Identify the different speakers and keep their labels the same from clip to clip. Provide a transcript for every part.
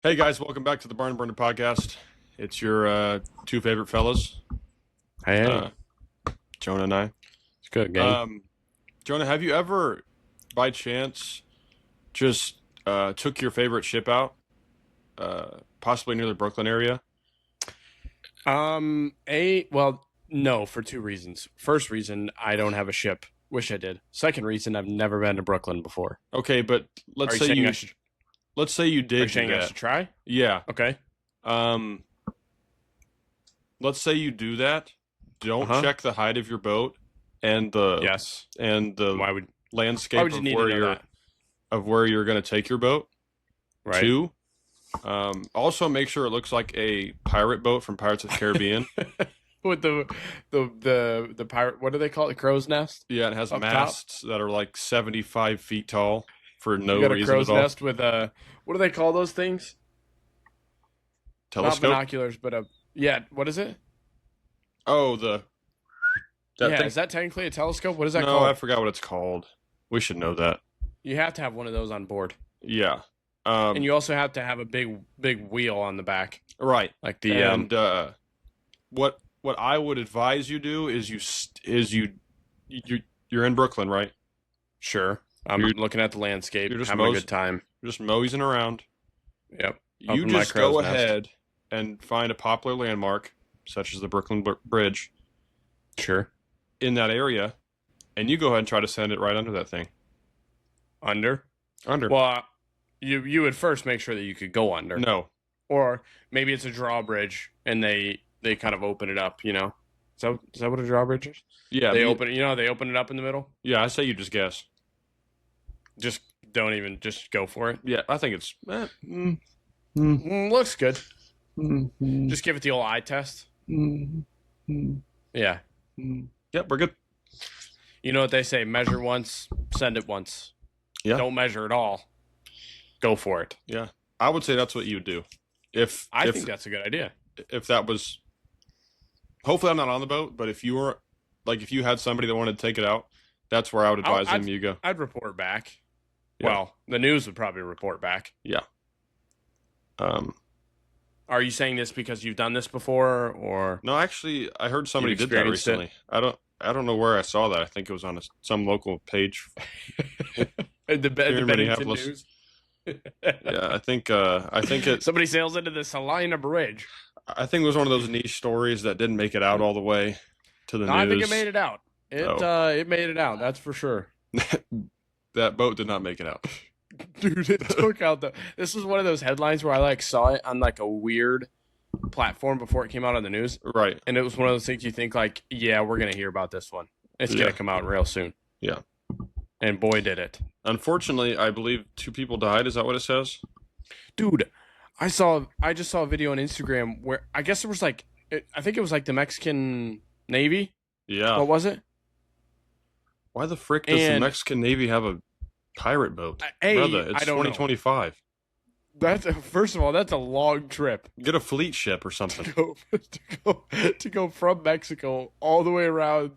Speaker 1: Hey guys, welcome back to the Barn Burner podcast. It's your two favorite fellas,
Speaker 2: Hey,
Speaker 1: uh, Jonah and I.
Speaker 2: it's good, gang.
Speaker 1: Um, Jonah, have you ever, by chance, just took your favorite ship out, possibly near the Brooklyn area?
Speaker 2: Well, no, for two reasons. First reason, I don't have a ship. Wish I did. Second reason, I've never been to Brooklyn before.
Speaker 1: Okay, but
Speaker 2: Are you saying I should?
Speaker 1: let's say you
Speaker 2: Are you
Speaker 1: did do
Speaker 2: saying I
Speaker 1: that.
Speaker 2: should try?
Speaker 1: Yeah.
Speaker 2: Okay.
Speaker 1: Um, let's say you do that. Don't
Speaker 2: Uh-huh.
Speaker 1: check the height of your boat and the
Speaker 2: Yes.
Speaker 1: and the
Speaker 2: Why would? Why
Speaker 1: landscape
Speaker 2: would you need to know that?
Speaker 1: of where you're going to take your boat.
Speaker 2: Right.
Speaker 1: Two, also make sure it looks like a pirate boat from Pirates of the Caribbean.
Speaker 2: With the pirate. What do they call it? The crow's nest.
Speaker 1: Yeah, it has
Speaker 2: Up top?
Speaker 1: masts that are like 75 feet tall for no
Speaker 2: You got a
Speaker 1: reason
Speaker 2: crow's
Speaker 1: at all.
Speaker 2: nest with a. What do they call those things? Not
Speaker 1: Telescope?
Speaker 2: binoculars, but a. Yeah. What is it?
Speaker 1: Oh, that
Speaker 2: Yeah.
Speaker 1: thing.
Speaker 2: Is that technically a telescope? What is that
Speaker 1: No,
Speaker 2: called?
Speaker 1: I forgot what it's called. We should know that.
Speaker 2: You have to have one of those on board.
Speaker 1: Yeah.
Speaker 2: And you also have to have a big wheel on the back,
Speaker 1: Right.
Speaker 2: like the
Speaker 1: And what I would advise you do is you're in Brooklyn, right?
Speaker 2: Sure. I'm
Speaker 1: You're-
Speaker 2: looking at the landscape,
Speaker 1: you're just
Speaker 2: having a
Speaker 1: most-
Speaker 2: good time.
Speaker 1: You're just moseying around.
Speaker 2: Yep. Up
Speaker 1: You
Speaker 2: in my
Speaker 1: just
Speaker 2: crow's
Speaker 1: go
Speaker 2: nest.
Speaker 1: ahead and find a popular landmark, such as the Brooklyn Bridge,
Speaker 2: Sure.
Speaker 1: in that area, and you go ahead and try to send it right under that thing.
Speaker 2: Under.
Speaker 1: Under.
Speaker 2: Well, you would first make sure that you could go under,
Speaker 1: No.
Speaker 2: or maybe it's a drawbridge and they kind of open it up. You know, is that what a drawbridge is?
Speaker 1: Yeah.
Speaker 2: They open they open it up in the middle.
Speaker 1: Yeah, I say you just guess.
Speaker 2: Just don't even just go for it.
Speaker 1: Yeah, I think it's.
Speaker 2: Looks good.
Speaker 1: Mm-hmm.
Speaker 2: Just give it the old eye test. Yeah.
Speaker 1: Yep, we're good.
Speaker 2: You know what they say? Measure once, send it once.
Speaker 1: Yeah.
Speaker 2: Don't measure at all. Go for it.
Speaker 1: Yeah, I would say that's what you would do. If
Speaker 2: I think that's a good idea.
Speaker 1: if that was. Hopefully, I'm not on the boat, but if you were, like, if you had somebody that wanted to take it out, that's where I would advise them you go.
Speaker 2: I'd report back.
Speaker 1: Yeah.
Speaker 2: Well, the news would probably report back.
Speaker 1: Um,
Speaker 2: Are you saying this because you've done this before, or
Speaker 1: no, actually, I heard somebody
Speaker 2: You've
Speaker 1: did that
Speaker 2: experienced it?
Speaker 1: recently. I don't know where I saw that. I think it was on some local page.
Speaker 2: the Bennington
Speaker 1: Minneapolis.
Speaker 2: news?
Speaker 1: Yeah, I think it.
Speaker 2: Somebody sails into the Salina Bridge.
Speaker 1: I think it was one of those niche stories that didn't make it out all the way to the
Speaker 2: No,
Speaker 1: news.
Speaker 2: I think it made it out. It made it out. That's for sure.
Speaker 1: That boat did not make it out.
Speaker 2: Dude, it took out the. This was one of those headlines where I saw it on a weird platform before it came out on the news,
Speaker 1: Right.
Speaker 2: and it was one of those things you think yeah, we're gonna hear about this one. It's
Speaker 1: Yeah.
Speaker 2: gonna come out real soon.
Speaker 1: Yeah.
Speaker 2: And boy, did it,
Speaker 1: Unfortunately, I believe 2 people died. Is that what it says?
Speaker 2: dude. I just saw a video on Instagram where I guess there was I think it was the Mexican Navy.
Speaker 1: Yeah.
Speaker 2: What was it?
Speaker 1: Why the frick does the
Speaker 2: And-
Speaker 1: Mexican Navy have a pirate boat?
Speaker 2: Hey,
Speaker 1: Brother, it's
Speaker 2: I don't know.
Speaker 1: 2025.
Speaker 2: That's first of all, that's a long trip
Speaker 1: Get a fleet ship or something.
Speaker 2: to go from Mexico all the way around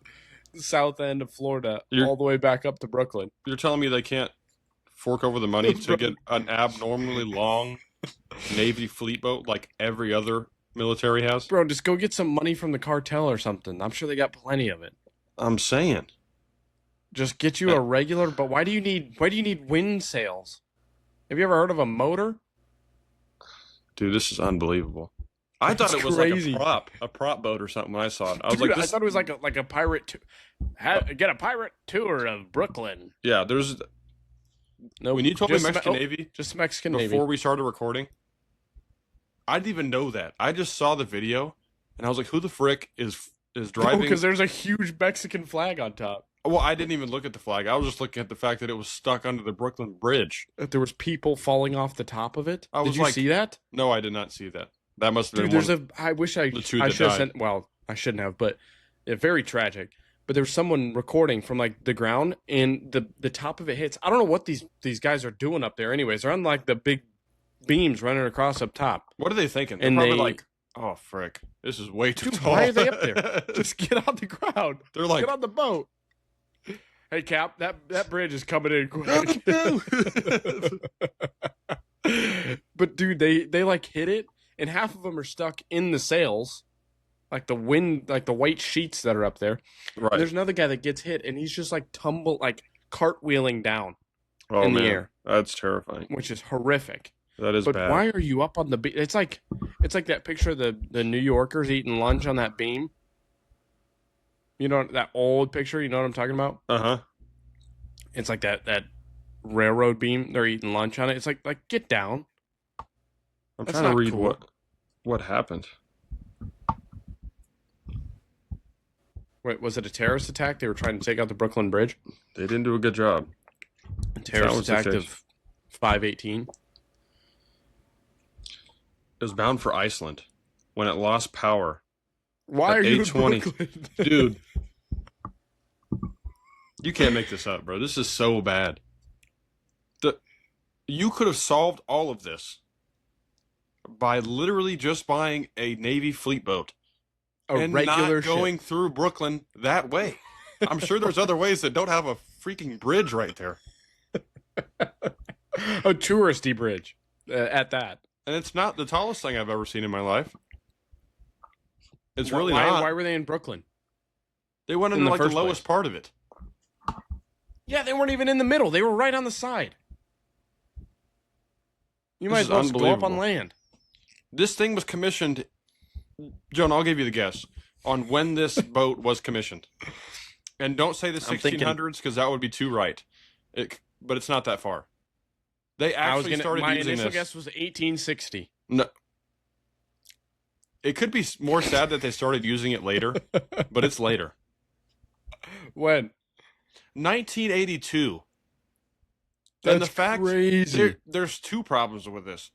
Speaker 2: the south end of Florida,
Speaker 1: You're-
Speaker 2: all the way back up to Brooklyn.
Speaker 1: You're telling me they can't fork over the money to get an abnormally long Navy fleet boat like every other military has?
Speaker 2: Bro, just go get some money from the cartel or something. I'm sure they got plenty of it.
Speaker 1: I'm saying.
Speaker 2: Just get you a regular. But why do you need wind sails? Have you ever heard of a motor?
Speaker 1: Dude, this is unbelievable. I
Speaker 2: That's
Speaker 1: thought it was
Speaker 2: crazy.
Speaker 1: like a prop boat or something when I saw it. I was
Speaker 2: Dude,
Speaker 1: like,
Speaker 2: I
Speaker 1: this,
Speaker 2: thought it was like a pirate. Get a pirate tour of Brooklyn.
Speaker 1: yeah, there's.
Speaker 2: No,
Speaker 1: When you told me Mexican Navy
Speaker 2: just Mexican
Speaker 1: before
Speaker 2: Navy.
Speaker 1: we started recording, I didn't even know that. I just saw the video, and I was like, "Who the frick is driving?"
Speaker 2: Because there's a huge Mexican flag on top.
Speaker 1: Well, I didn't even look at the flag. I was just looking at the fact that it was stuck under the Brooklyn Bridge.
Speaker 2: That there was people falling off the top of it.
Speaker 1: I was
Speaker 2: Did you
Speaker 1: like-
Speaker 2: see that?
Speaker 1: No, I did not see that. That must have
Speaker 2: Dude,
Speaker 1: been
Speaker 2: there's
Speaker 1: one.
Speaker 2: I wish I
Speaker 1: the two
Speaker 2: I
Speaker 1: that
Speaker 2: should have
Speaker 1: died.
Speaker 2: sent. Well, I shouldn't have, but very tragic. But there was someone recording from the ground, and the top of it hits. I don't know what these guys are doing up there. Anyways, they're on the big beams running across up top.
Speaker 1: What are they thinking? They're
Speaker 2: And
Speaker 1: probably
Speaker 2: they-
Speaker 1: like, "Oh frick, this is way too
Speaker 2: Dude,
Speaker 1: tall."
Speaker 2: why are they up there? Just get on the ground.
Speaker 1: They're like,
Speaker 2: Get on the boat. Hey Cap, that bridge is coming in quick. But dude, they like hit it, and half of them are stuck in the sails, like the wind, like the white sheets that are up there. And
Speaker 1: Right.
Speaker 2: there's another guy that gets hit, and he's just like like cartwheeling down
Speaker 1: Oh
Speaker 2: in the
Speaker 1: man,
Speaker 2: air,
Speaker 1: that's terrifying.
Speaker 2: which is horrific.
Speaker 1: That is
Speaker 2: But
Speaker 1: bad.
Speaker 2: why are you up on the beam? It's like that picture of the New Yorkers eating lunch on that beam. You know that old picture. You know what I'm talking about?
Speaker 1: Uh-huh.
Speaker 2: It's like that railroad beam. They're eating lunch on it. It's like get down.
Speaker 1: I'm
Speaker 2: That's
Speaker 1: trying to
Speaker 2: not
Speaker 1: read
Speaker 2: cool.
Speaker 1: what happened.
Speaker 2: Wait, was it a terrorist attack? They were trying to take out the Brooklyn Bridge.
Speaker 1: They didn't do a good job.
Speaker 2: Terrorist
Speaker 1: was the
Speaker 2: attack
Speaker 1: case.
Speaker 2: of 5/18.
Speaker 1: It was bound for Iceland when it lost power
Speaker 2: Why
Speaker 1: at
Speaker 2: are you in
Speaker 1: 8:20.
Speaker 2: Brooklyn?
Speaker 1: Dude, you can't make this up, bro. This is so bad. You could have solved all of this by literally just buying a Navy fleet boat
Speaker 2: A
Speaker 1: and
Speaker 2: regular
Speaker 1: not going through Brooklyn that way. I'm sure there's other ways that don't have a freaking bridge right there.
Speaker 2: a touristy bridge at that.
Speaker 1: And it's not the tallest thing I've ever seen in my life. It's
Speaker 2: Why-
Speaker 1: really
Speaker 2: why,
Speaker 1: not.
Speaker 2: Why were they in Brooklyn?
Speaker 1: They went
Speaker 2: in
Speaker 1: into
Speaker 2: the
Speaker 1: like the
Speaker 2: first
Speaker 1: lowest
Speaker 2: place?
Speaker 1: part of it.
Speaker 2: Yeah, they weren't even in the middle. They were right on the side. You
Speaker 1: This
Speaker 2: might
Speaker 1: is
Speaker 2: as well just go up on
Speaker 1: unbelievable.
Speaker 2: land.
Speaker 1: This thing was commissioned. Joan, I'll give you the guess on when this boat was commissioned. And don't say the
Speaker 2: I'm thinking-
Speaker 1: 1600s because that would be too right. But it's not that far. They actually started
Speaker 2: my
Speaker 1: using
Speaker 2: initial
Speaker 1: this.
Speaker 2: guess was 1860.
Speaker 1: No, it could be more sad that they started using it later, but it's later.
Speaker 2: When?
Speaker 1: 1982.
Speaker 2: That's
Speaker 1: And the fact
Speaker 2: crazy.
Speaker 1: there's two problems with this.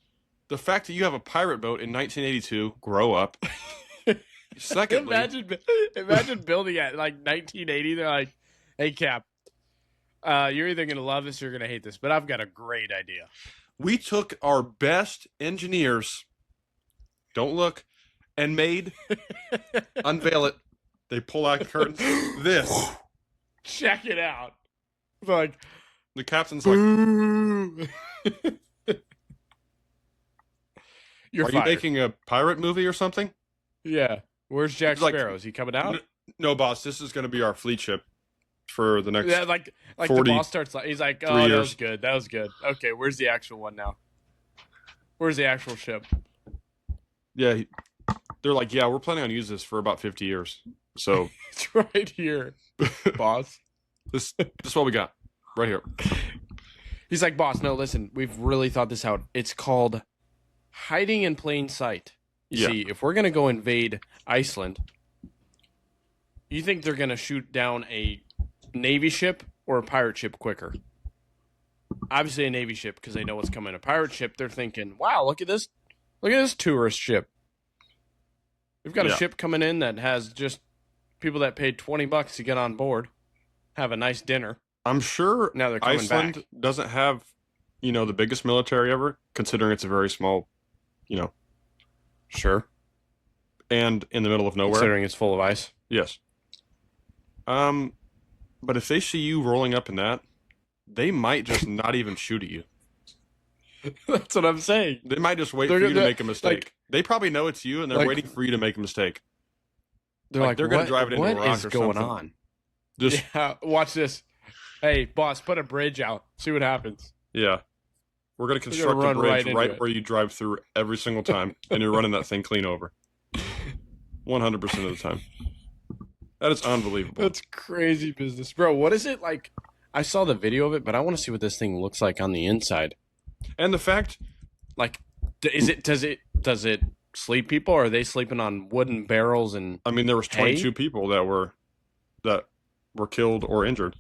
Speaker 1: The fact that you have a pirate boat in 1982, grow up. Secondly,
Speaker 2: Imagine building at like 1980. They're like, "Hey, Cap, you're either gonna love this or you're gonna hate this, but I've got a great idea."
Speaker 1: we took our best engineers, don't look, and made, unveil it. They pull out the curtains. This.
Speaker 2: Check it out. Like,
Speaker 1: The captain's like,
Speaker 2: boo. You're
Speaker 1: are you
Speaker 2: fired.
Speaker 1: making a pirate movie or something?
Speaker 2: Yeah. Where's Jack
Speaker 1: He's like,
Speaker 2: Sparrow? Is he coming out?
Speaker 1: No, boss, this is going to be our fleet ship for the next.
Speaker 2: Yeah, like the
Speaker 1: 40
Speaker 2: boss starts. He's like, "Oh, that
Speaker 1: years.
Speaker 2: was good. That was good. Okay, where's the actual one now? Where's the actual ship?"
Speaker 1: Yeah, they're like, yeah, we're planning on using this for about 50 years. So
Speaker 2: It's right here, boss.
Speaker 1: this is what we got right here.
Speaker 2: He's like, "Boss, no, listen, we've really thought this out. It's called hiding in plain sight. You
Speaker 1: Yeah.
Speaker 2: see, if we're gonna go invade Iceland, you think they're gonna shoot down a Navy ship or a pirate ship quicker? Obviously, a Navy ship because they know what's coming. A pirate ship, they're thinking, wow, look at this tourist ship. We've got a
Speaker 1: Yeah.
Speaker 2: ship coming in that has just people that paid $20 to get on board, have a nice dinner.
Speaker 1: I'm sure
Speaker 2: Now they're coming
Speaker 1: Iceland
Speaker 2: back.
Speaker 1: doesn't have, the biggest military ever, considering it's a very small,
Speaker 2: Sure,
Speaker 1: and in the middle of nowhere.
Speaker 2: considering it's full of ice.
Speaker 1: Yes. But if they see you rolling up in that, they might just not even shoot at you.
Speaker 2: That's what I'm saying.
Speaker 1: They might just wait
Speaker 2: They're
Speaker 1: for you to
Speaker 2: gonna-
Speaker 1: make a mistake. They probably know it's you, and they're
Speaker 2: like-
Speaker 1: waiting for you to make a mistake.
Speaker 2: They're
Speaker 1: Like,
Speaker 2: like,
Speaker 1: they're gonna
Speaker 2: "What-
Speaker 1: drive it into a
Speaker 2: what
Speaker 1: rock
Speaker 2: is
Speaker 1: or
Speaker 2: going
Speaker 1: something."
Speaker 2: on?"
Speaker 1: Just
Speaker 2: Yeah, watch this. Hey, boss, put a bridge out. See what happens.
Speaker 1: yeah. We're gonna construct a
Speaker 2: run right
Speaker 1: bridge
Speaker 2: into
Speaker 1: right
Speaker 2: it.
Speaker 1: where you drive through every single time, and you're running that thing clean over. 100% of the time. That is unbelievable.
Speaker 2: That's crazy business, bro. What is it like? I saw the video of it, but I want to see what this thing looks like on the inside.
Speaker 1: And the fact,
Speaker 2: Like, does it sleep people, or are they sleeping on wooden barrels and?
Speaker 1: I mean, there was
Speaker 2: Hey?
Speaker 1: 22 people that were killed or injured.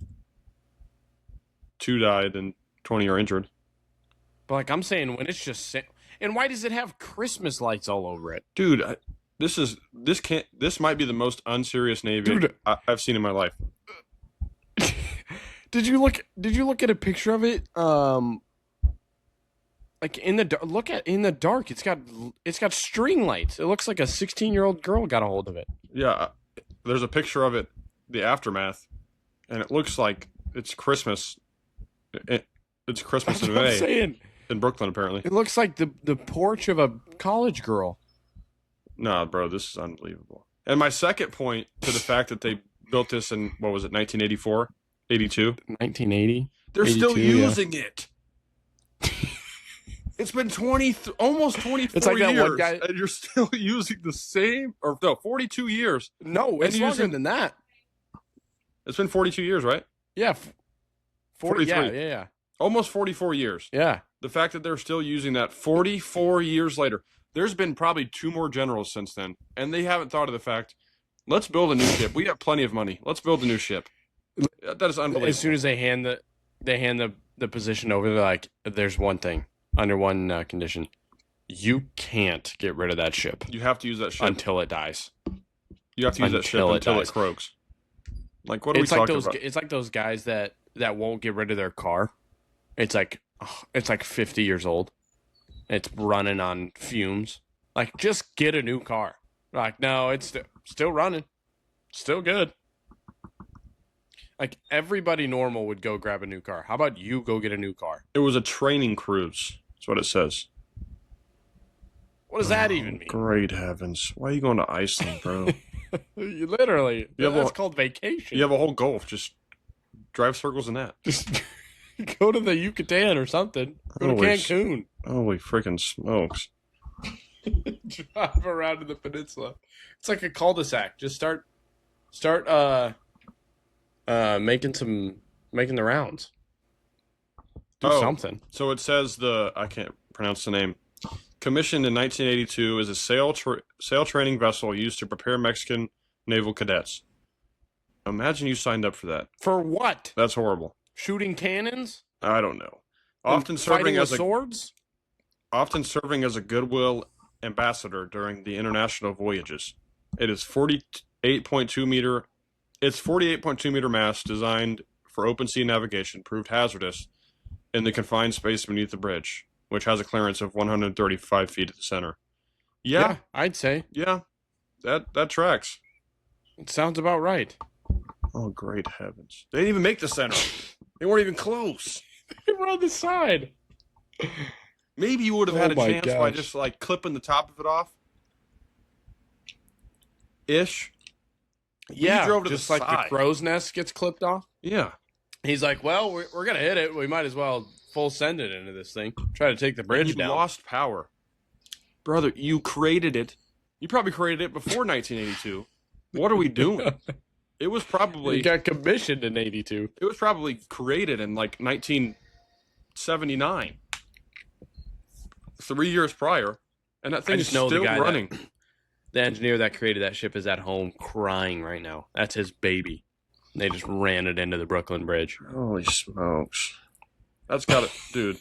Speaker 1: 2 died and 20 are injured.
Speaker 2: But like I'm saying, when it's just and why does it have Christmas lights all over it?
Speaker 1: Dude, this might be the most unserious Navy
Speaker 2: Dude.
Speaker 1: I've seen in my life.
Speaker 2: Did you look at a picture of it? Like in the dark, it's got string lights. It looks like a 16-year-old girl got a hold of it.
Speaker 1: Yeah, there's a picture of it, the aftermath, and it looks like it's Christmas. It's Christmas
Speaker 2: That's
Speaker 1: in
Speaker 2: what I'm
Speaker 1: May.
Speaker 2: saying.
Speaker 1: in Brooklyn, apparently.
Speaker 2: It looks like the porch of a college girl.
Speaker 1: Nah, bro, this is unbelievable. And my second point to the fact that they built this in, what was it, 1984? 82?
Speaker 2: 1980.
Speaker 1: They're
Speaker 2: 82,
Speaker 1: still
Speaker 2: yeah.
Speaker 1: using it. It's been almost 24
Speaker 2: It's like that
Speaker 1: years,
Speaker 2: one guy-
Speaker 1: and you're still using the same, or no, 42 years.
Speaker 2: No, it's
Speaker 1: And
Speaker 2: longer
Speaker 1: using-
Speaker 2: than that.
Speaker 1: It's been 42 years, right?
Speaker 2: Yeah. 40. Yeah,
Speaker 1: 43.
Speaker 2: yeah,
Speaker 1: Almost 44 years.
Speaker 2: yeah.
Speaker 1: The fact that they're still using that 44 years later. There's been probably 2 more generals since then, and they haven't thought of the fact, let's build a new ship. We have plenty of money. Let's build a new ship. That is unbelievable.
Speaker 2: As soon as they hand the position over, they're like, "There's one thing under one condition: you can't get rid of that ship
Speaker 1: You have to use that ship.
Speaker 2: until it dies."
Speaker 1: You have to use that ship
Speaker 2: until it
Speaker 1: until it
Speaker 2: dies.
Speaker 1: croaks. Like, what are
Speaker 2: It's
Speaker 1: we
Speaker 2: like
Speaker 1: talking
Speaker 2: those.
Speaker 1: about?
Speaker 2: It's like those guys that won't get rid of their car. It's like 50 years old. It's running on fumes. Like, just get a new car. Like, no, it's still running, still good. Like, everybody normal would go grab a new car. How about you go get a new car?
Speaker 1: It was a training cruise. That's what it says.
Speaker 2: What does that even mean?
Speaker 1: Great heavens. Why are you going to Iceland, bro?
Speaker 2: You literally.
Speaker 1: You have
Speaker 2: That's
Speaker 1: a-
Speaker 2: called vacation.
Speaker 1: You have a whole Gulf. Just drive circles in that.
Speaker 2: Just go to the Yucatan or something. Go to
Speaker 1: Holy
Speaker 2: Cancun.
Speaker 1: Holy freaking smokes.
Speaker 2: Drive around to the peninsula. It's like a cul-de-sac. Just start making the rounds. Do
Speaker 1: Oh.
Speaker 2: something.
Speaker 1: So it says I can't pronounce the name. Commissioned in 1982 as a sail training vessel used to prepare Mexican naval cadets. Imagine you signed up for that.
Speaker 2: For what?
Speaker 1: That's horrible.
Speaker 2: Shooting cannons?
Speaker 1: I don't know.
Speaker 2: And
Speaker 1: Often
Speaker 2: fighting
Speaker 1: serving
Speaker 2: with
Speaker 1: as a goodwill ambassador during the international voyages. It is 48.2 meter. Its 48.2 meter mast, designed for open sea navigation, proved hazardous in the confined space beneath the bridge, which has a clearance of 135 feet at the center. Yeah,
Speaker 2: I'd say.
Speaker 1: that tracks.
Speaker 2: It sounds about right.
Speaker 1: Oh, great heavens! They didn't even make the center. They weren't even close.
Speaker 2: They were on the side.
Speaker 1: Maybe you would have had
Speaker 2: Oh
Speaker 1: a
Speaker 2: my
Speaker 1: chance by
Speaker 2: gosh.
Speaker 1: just like clipping the top of it off. Ish.
Speaker 2: Yeah,
Speaker 1: drove to the
Speaker 2: just like
Speaker 1: side.
Speaker 2: the crow's nest gets clipped off.
Speaker 1: Yeah.
Speaker 2: He's like, well, we're going to hit it. We might as well full send it into this thing. Try to take the bridge
Speaker 1: You
Speaker 2: down.
Speaker 1: lost power. Brother, you created it. You probably created it before 1982. What are we doing? It was
Speaker 2: He
Speaker 1: probably
Speaker 2: got commissioned in 82.
Speaker 1: it was probably created in like 1979. 3 years prior. And that thing is
Speaker 2: just know the
Speaker 1: still
Speaker 2: guy that-
Speaker 1: running.
Speaker 2: The engineer that created that ship is at home crying right now. That's his baby. They just ran it into the Brooklyn Bridge.
Speaker 1: Holy smokes. That's got it, dude.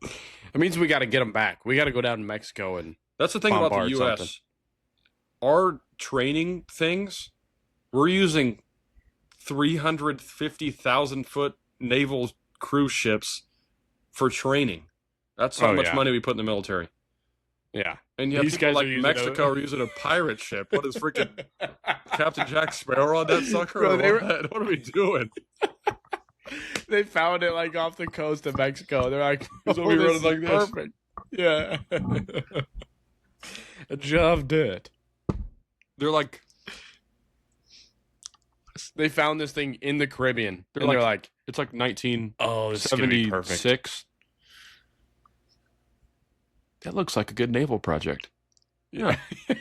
Speaker 2: It means we got to get them back. We got to go down to Mexico and
Speaker 1: That's the thing about the
Speaker 2: Bombard
Speaker 1: U.S.
Speaker 2: something.
Speaker 1: Our training things, we're using 350,000 foot naval cruise ships for training. That's how
Speaker 2: Oh,
Speaker 1: much
Speaker 2: yeah.
Speaker 1: money we put in the military.
Speaker 2: yeah.
Speaker 1: And you have
Speaker 2: These
Speaker 1: people
Speaker 2: guys are
Speaker 1: like
Speaker 2: using
Speaker 1: Mexico
Speaker 2: a-
Speaker 1: are using a pirate ship. What is freaking Captain Jack Sparrow on that sucker?
Speaker 2: Bro,
Speaker 1: or
Speaker 2: they
Speaker 1: what are we doing?
Speaker 2: They found it like off the coast of Mexico. They're like,
Speaker 1: It's
Speaker 2: oh,
Speaker 1: gonna be
Speaker 2: this
Speaker 1: running
Speaker 2: is
Speaker 1: like this."
Speaker 2: perfect. Yeah. A job of dirt.
Speaker 1: They're like,
Speaker 2: They found this thing in the Caribbean.
Speaker 1: They're
Speaker 2: and they're like,
Speaker 1: it's like
Speaker 2: oh, this is going to be perfect.
Speaker 1: 1976. That looks like a good naval project. Yeah,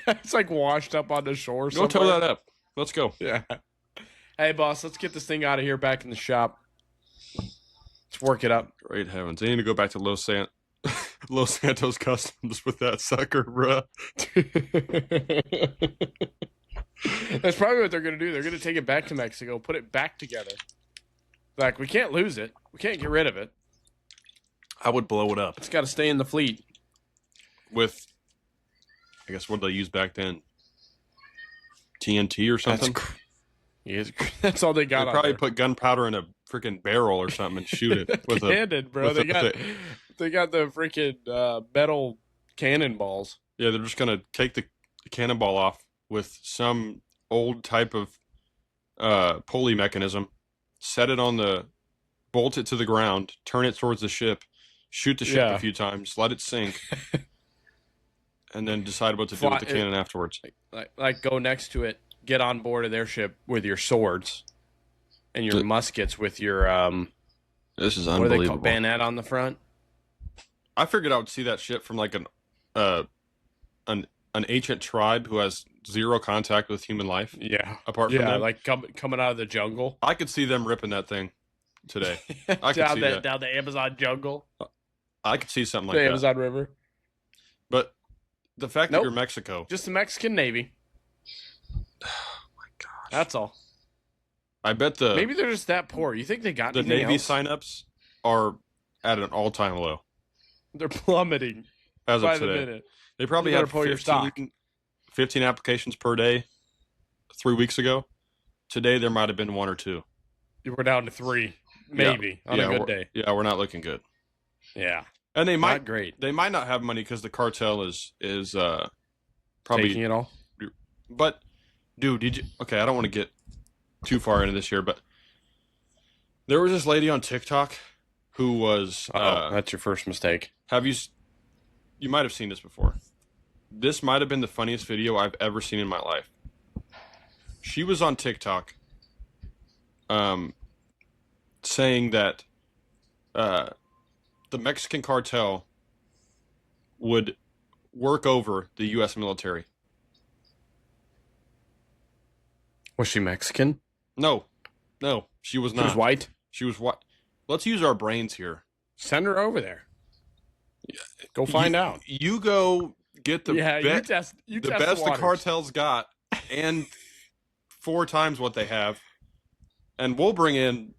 Speaker 2: It's like washed up on the shore.
Speaker 1: go tow that up. Let's go.
Speaker 2: Yeah. Hey, boss, let's get this thing out of here back in the shop. Let's work it up.
Speaker 1: Great heavens! They need to go back to Los Santos Customs with that sucker, bruh.
Speaker 2: That's probably what they're going to do. They're going to take it back to Mexico, put it back together. Like, we can't lose it. We can't get rid of it.
Speaker 1: I would blow it up
Speaker 2: It's got to stay in the fleet.
Speaker 1: with, I guess, what did they use back then? TNT or something.
Speaker 2: That's all they
Speaker 1: They
Speaker 2: got on
Speaker 1: probably
Speaker 2: there.
Speaker 1: put gunpowder in a freaking barrel or something and shoot it with a.
Speaker 2: Cannon, bro.
Speaker 1: with
Speaker 2: They
Speaker 1: a
Speaker 2: got
Speaker 1: thi-
Speaker 2: they got the freaking metal cannonballs.
Speaker 1: Yeah, they're just gonna take the cannonball off with some old type of pulley mechanism, set it on bolt it to the ground, turn it towards the ship, shoot the ship
Speaker 2: Yeah.
Speaker 1: a few times, let it sink, and then decide what to do with the cannon afterwards.
Speaker 2: Like go next to it, get on board of their ship with your swords and your muskets with your
Speaker 1: This is
Speaker 2: what are they
Speaker 1: unbelievable.
Speaker 2: called? Bayonet on the front.
Speaker 1: I figured I would see that shit from like an ancient tribe who has zero contact with human life.
Speaker 2: Yeah.
Speaker 1: Apart from them,
Speaker 2: like coming out of the jungle.
Speaker 1: I could see them ripping that thing today. I could see that.
Speaker 2: Down the Amazon jungle.
Speaker 1: I could see something like
Speaker 2: The
Speaker 1: that.
Speaker 2: Amazon River.
Speaker 1: But the fact that
Speaker 2: Nope.
Speaker 1: you're Mexico,
Speaker 2: Just the Mexican Navy.
Speaker 1: oh my gosh,
Speaker 2: That's all.
Speaker 1: I bet
Speaker 2: Maybe they're just that poor. You think they got
Speaker 1: the
Speaker 2: anything
Speaker 1: Navy
Speaker 2: else?
Speaker 1: signups are at an all-time low
Speaker 2: They're plummeting
Speaker 1: as
Speaker 2: by
Speaker 1: of
Speaker 2: the
Speaker 1: today.
Speaker 2: minute.
Speaker 1: They probably
Speaker 2: You better
Speaker 1: had
Speaker 2: pull your stock.
Speaker 1: 15 applications per day 3 weeks ago. Today there might have been 1 or 2.
Speaker 2: We're down to 3, maybe on a good day.
Speaker 1: Yeah, we're not looking good.
Speaker 2: Yeah,
Speaker 1: And they
Speaker 2: not
Speaker 1: might
Speaker 2: great.
Speaker 1: they might not have money because the cartel is probably
Speaker 2: Taking it all.
Speaker 1: But dude, did you? Okay, I don't want to get too far into this here, but there was this lady on TikTok who was.
Speaker 2: That's your first mistake.
Speaker 1: Have you? You might have seen this before. This might have been the funniest video I've ever seen in my life. She was on TikTok, saying that the Mexican cartel would work over the U.S. military.
Speaker 2: Was she Mexican?
Speaker 1: No, she was
Speaker 2: She
Speaker 1: not.
Speaker 2: was white.
Speaker 1: She was what? Let's use our brains here.
Speaker 2: Send her over there. Go find out.
Speaker 1: You go get the
Speaker 2: You test
Speaker 1: the
Speaker 2: the
Speaker 1: best the
Speaker 2: waters.
Speaker 1: cartel's got, and 4 times what they have, and we'll bring in.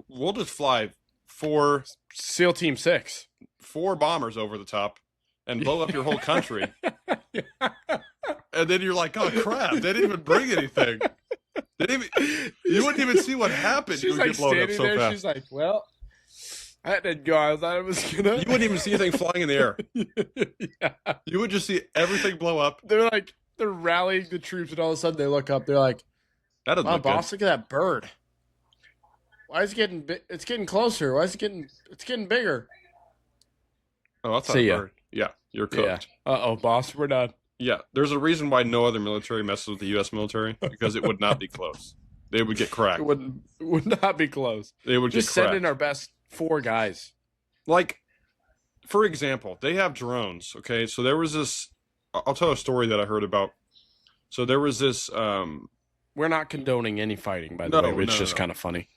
Speaker 1: We'll just fly four
Speaker 2: SEAL Team 6.
Speaker 1: bombers over the top, and blow up your whole country. And then you're like, oh crap! They didn't even bring anything. They didn't even, you wouldn't even see what happened.
Speaker 2: She's
Speaker 1: You would
Speaker 2: like
Speaker 1: get blown up
Speaker 2: standing
Speaker 1: so
Speaker 2: there.
Speaker 1: fast.
Speaker 2: She's like, well, that didn't go. I thought it was gonna.
Speaker 1: You wouldn't even see anything flying in the air.
Speaker 2: Yeah.
Speaker 1: You would just see everything blow up.
Speaker 2: They're rallying the troops, and all of a sudden they look up. They're like,
Speaker 1: That doesn't
Speaker 2: "My
Speaker 1: look
Speaker 2: boss, look at that bird. Why is it getting? It's getting closer. Why is it getting? It's getting bigger."
Speaker 1: good. Oh, that's
Speaker 2: See
Speaker 1: not
Speaker 2: ya.
Speaker 1: a bird. Yeah, you're cooked.
Speaker 2: Yeah. Boss, we're done.
Speaker 1: Yeah, there's a reason why no other military messes with the U.S. military, because it would not be close. They would get cracked.
Speaker 2: It would not be close.
Speaker 1: They would
Speaker 2: Just
Speaker 1: get
Speaker 2: send
Speaker 1: cracked.
Speaker 2: in our best 4 guys.
Speaker 1: Like, for example, they have drones. Okay, so there was this. I'll tell a story that I heard about. So there was this.
Speaker 2: We're not condoning any fighting, by the way. It's just
Speaker 1: no.
Speaker 2: kind of funny.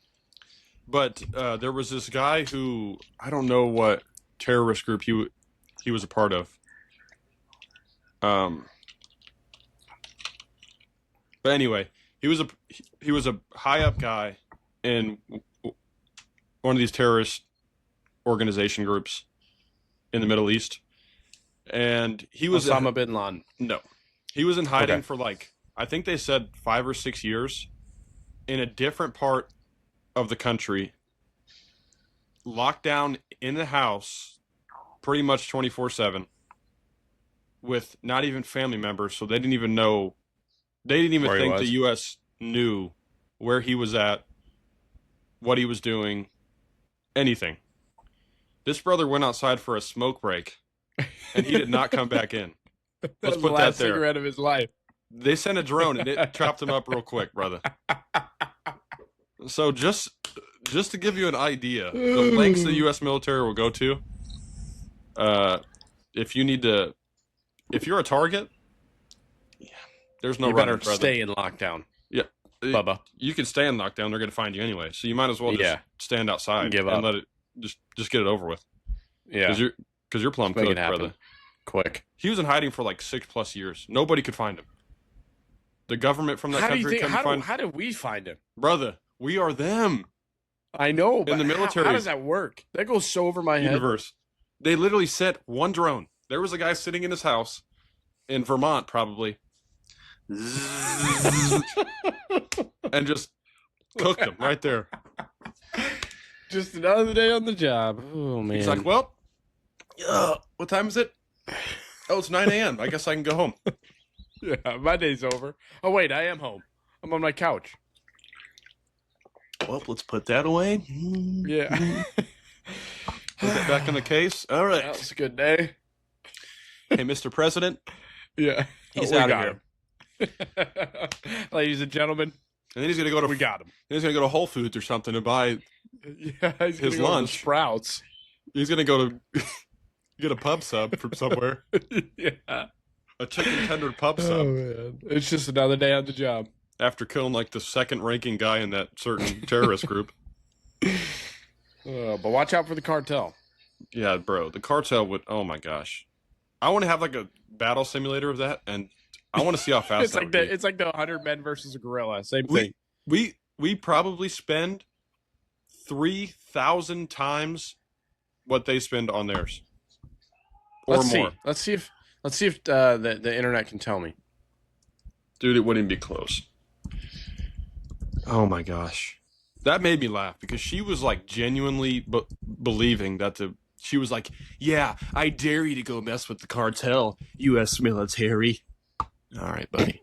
Speaker 1: But there was this guy who I don't know what terrorist group he was a part of. But anyway, he was a high up guy in one of these terrorist organization groups in the Middle East, and he was
Speaker 2: Osama bin Laden.
Speaker 1: no, he was in hiding
Speaker 2: Okay.
Speaker 1: for like I think they said 5 or 6 years in a different part of the country, locked down in the house, pretty much 24/7. With not even family members, so they didn't even know. They didn't even
Speaker 2: Where he
Speaker 1: think
Speaker 2: was.
Speaker 1: the U.S. knew where he was at, what he was doing, anything. This brother went outside for a smoke break, and he did not come back in.
Speaker 2: That
Speaker 1: Let's
Speaker 2: was
Speaker 1: put
Speaker 2: the
Speaker 1: that
Speaker 2: last
Speaker 1: there.
Speaker 2: cigarette of his life.
Speaker 1: They sent a drone, and it chopped him up real quick, brother. So just to give you an idea, the lengths the U.S. military will go to. If you need to. If you're a target, there's no
Speaker 2: You
Speaker 1: running,
Speaker 2: better
Speaker 1: brother.
Speaker 2: stay in lockdown,
Speaker 1: Yeah,
Speaker 2: Bubba.
Speaker 1: you can stay in lockdown. They're going to find you anyway, so you might as well just
Speaker 2: Yeah.
Speaker 1: stand outside
Speaker 2: Give
Speaker 1: and
Speaker 2: up.
Speaker 1: let it just get it over with.
Speaker 2: Yeah,
Speaker 1: Because you're plumb
Speaker 2: make it
Speaker 1: cooked,
Speaker 2: happen
Speaker 1: brother.
Speaker 2: quick.
Speaker 1: He was in hiding for like 6+ years. Nobody could find him. The government from that
Speaker 2: How do you
Speaker 1: country
Speaker 2: think?
Speaker 1: couldn't find.
Speaker 2: How did we find him?
Speaker 1: Brother, we are them.
Speaker 2: I know, but
Speaker 1: the military-
Speaker 2: how does that work? That goes so over my head.
Speaker 1: Universe. They literally sent one drone. There was a guy sitting in his house in Vermont, probably, and just cooked him right there.
Speaker 2: Just another day on the job. Oh man.
Speaker 1: He's like, well, what time is it? Oh, it's 9 a.m. I guess I can go home.
Speaker 2: yeah, my day's over. Oh wait, I am home. I'm on my couch.
Speaker 1: Well, let's put that away.
Speaker 2: Yeah.
Speaker 1: Put that back in the case. All right.
Speaker 2: That was a good day.
Speaker 1: Hey, Mr. President,
Speaker 2: Yeah.
Speaker 1: he's
Speaker 2: We
Speaker 1: out of
Speaker 2: got
Speaker 1: here.
Speaker 2: him. Ladies and gentlemen,
Speaker 1: And then he's gonna go to
Speaker 2: we got him.
Speaker 1: he's gonna go to Whole Foods or something to buy.
Speaker 2: Yeah, he's
Speaker 1: His
Speaker 2: gonna go to
Speaker 1: lunch.
Speaker 2: Sprouts.
Speaker 1: He's gonna go to get a pub sub from somewhere.
Speaker 2: Yeah.
Speaker 1: A chicken tender pub
Speaker 2: Oh
Speaker 1: sub
Speaker 2: man, it's just another day on the job.
Speaker 1: after killing like the second ranking guy in that certain terrorist group.
Speaker 2: But watch out for the cartel.
Speaker 1: Yeah, bro, the cartel would. Oh my gosh, I want to have like a battle simulator of that, and I want to see how fast
Speaker 2: It's
Speaker 1: that
Speaker 2: like
Speaker 1: would
Speaker 2: the
Speaker 1: be.
Speaker 2: it's like the 100 men versus a gorilla. Same
Speaker 1: We-
Speaker 2: thing.
Speaker 1: We probably spend 3,000 times what they spend on theirs, or
Speaker 2: Let's
Speaker 1: more.
Speaker 2: see. Let's see if the internet can tell me.
Speaker 1: Dude, it wouldn't be close. Oh my gosh. That made me laugh because she was like genuinely believing that she was like, yeah, I dare you to go mess with the cartel, U.S. military. All right, buddy.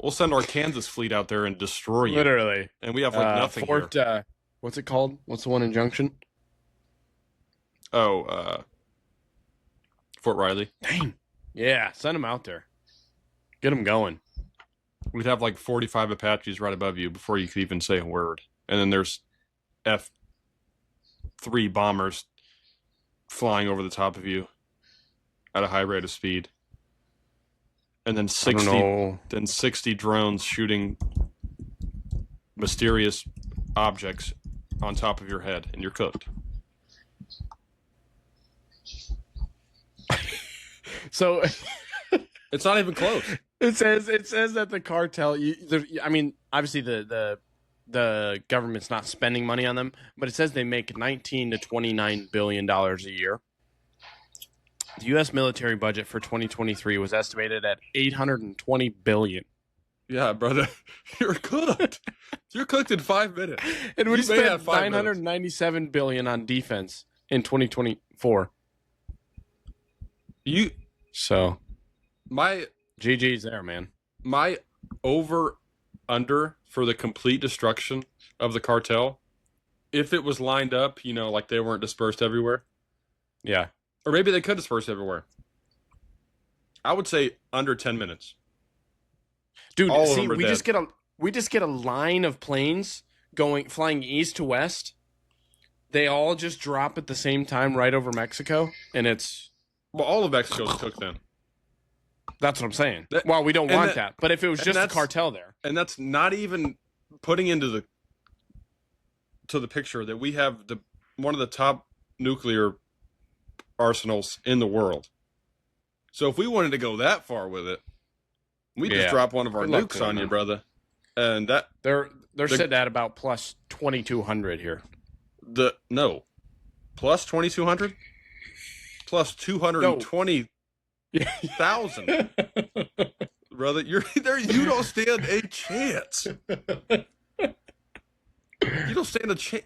Speaker 1: We'll send our Kansas fleet out there and destroy you.
Speaker 2: Literally.
Speaker 1: And we have like nothing
Speaker 2: Fort,
Speaker 1: here.
Speaker 2: what's it called? What's the one in Junction?
Speaker 1: Oh, Fort Riley.
Speaker 2: Dang. Yeah, send them out there. Get them going.
Speaker 1: We'd have like 45 Apaches right above you before you could even say a word. And then there's F-3 bombers flying over the top of you at a high rate of speed. And then 60 drones shooting mysterious objects on top of your head, and you're cooked.
Speaker 2: So
Speaker 1: It's not even close.
Speaker 2: it says that the cartel. I mean, obviously the government's not spending money on them, but it says they make $19 to $29 billion a year. The U.S. military budget for 2023 was estimated at $820 billion.
Speaker 1: Yeah, brother, you're cooked. You're cooked in 5 minutes.
Speaker 2: And we
Speaker 1: You may have
Speaker 2: spent
Speaker 1: 5 minutes.
Speaker 2: $997 billion on defense in 2024. So
Speaker 1: My
Speaker 2: GG's there, man.
Speaker 1: over under for the complete destruction of the cartel, if it was lined up, like they weren't dispersed everywhere,
Speaker 2: Yeah.
Speaker 1: or maybe they could disperse everywhere, I would say under 10 minutes.
Speaker 2: Dude,
Speaker 1: All of
Speaker 2: see,
Speaker 1: them are
Speaker 2: we
Speaker 1: dead.
Speaker 2: just get a line of planes flying east to west. They all just drop at the same time right over Mexico, and
Speaker 1: Well, all of Mexico's cooked then.
Speaker 2: that's what I'm saying.
Speaker 1: That-
Speaker 2: Well, we don't
Speaker 1: and
Speaker 2: want
Speaker 1: that-
Speaker 2: that. But if it was
Speaker 1: and
Speaker 2: just a
Speaker 1: that's-
Speaker 2: cartel there.
Speaker 1: And that's not even putting into the picture that we have one of the top nuclear arsenals in the world. So if we wanted to go that far with it, we just
Speaker 2: Yeah.
Speaker 1: drop one of our
Speaker 2: Good luck
Speaker 1: nukes
Speaker 2: to
Speaker 1: on
Speaker 2: them,
Speaker 1: you,
Speaker 2: man.
Speaker 1: brother. And
Speaker 2: They're sitting at about plus 2,200 here.
Speaker 1: plus 2,200, plus 220,000, brother. You're there. You don't stand a chance. You don't stand a chance.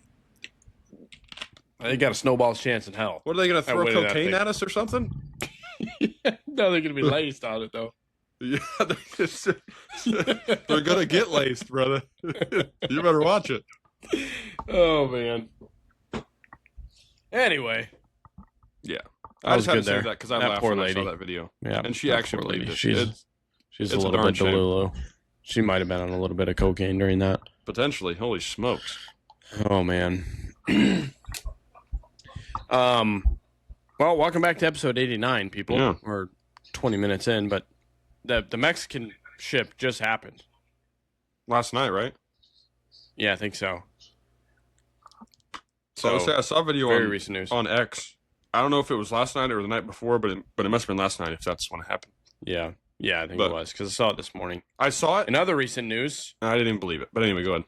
Speaker 2: They got a snowball's chance in hell.
Speaker 1: What are they going to throw
Speaker 2: weight of that
Speaker 1: cocaine
Speaker 2: thing.
Speaker 1: at us or something?
Speaker 2: No, they're gonna be laced on it though.
Speaker 1: Yeah, they're gonna get laced, brother. You better watch it.
Speaker 2: Oh man. Anyway,
Speaker 1: Yeah,
Speaker 2: That
Speaker 1: I
Speaker 2: was
Speaker 1: just had to
Speaker 2: good
Speaker 1: say
Speaker 2: there.
Speaker 1: that because I
Speaker 2: That
Speaker 1: laughed
Speaker 2: poor
Speaker 1: when I saw
Speaker 2: lady.
Speaker 1: that video,
Speaker 2: yeah,
Speaker 1: and she
Speaker 2: that
Speaker 1: actually
Speaker 2: poor lady.
Speaker 1: believed it.
Speaker 2: She's
Speaker 1: It's
Speaker 2: a
Speaker 1: it's a
Speaker 2: little
Speaker 1: darn
Speaker 2: bit
Speaker 1: shame.
Speaker 2: delulu. She might have been on a little bit of cocaine during that.
Speaker 1: potentially. Holy smokes!
Speaker 2: Oh man. Well, welcome back to episode 89, people.
Speaker 1: Yeah.
Speaker 2: We're 20 minutes in, but the Mexican ship just happened.
Speaker 1: Last night, right?
Speaker 2: Yeah, I think so.
Speaker 1: So I saw a video
Speaker 2: Very recent news.
Speaker 1: on X. I don't know if it was last night or the night before, but it must have been last night if that's when it happened.
Speaker 2: Yeah, I think
Speaker 1: But-
Speaker 2: it was because I saw it this morning.
Speaker 1: I saw it
Speaker 2: In other recent news,
Speaker 1: and I didn't even believe it. But anyway, go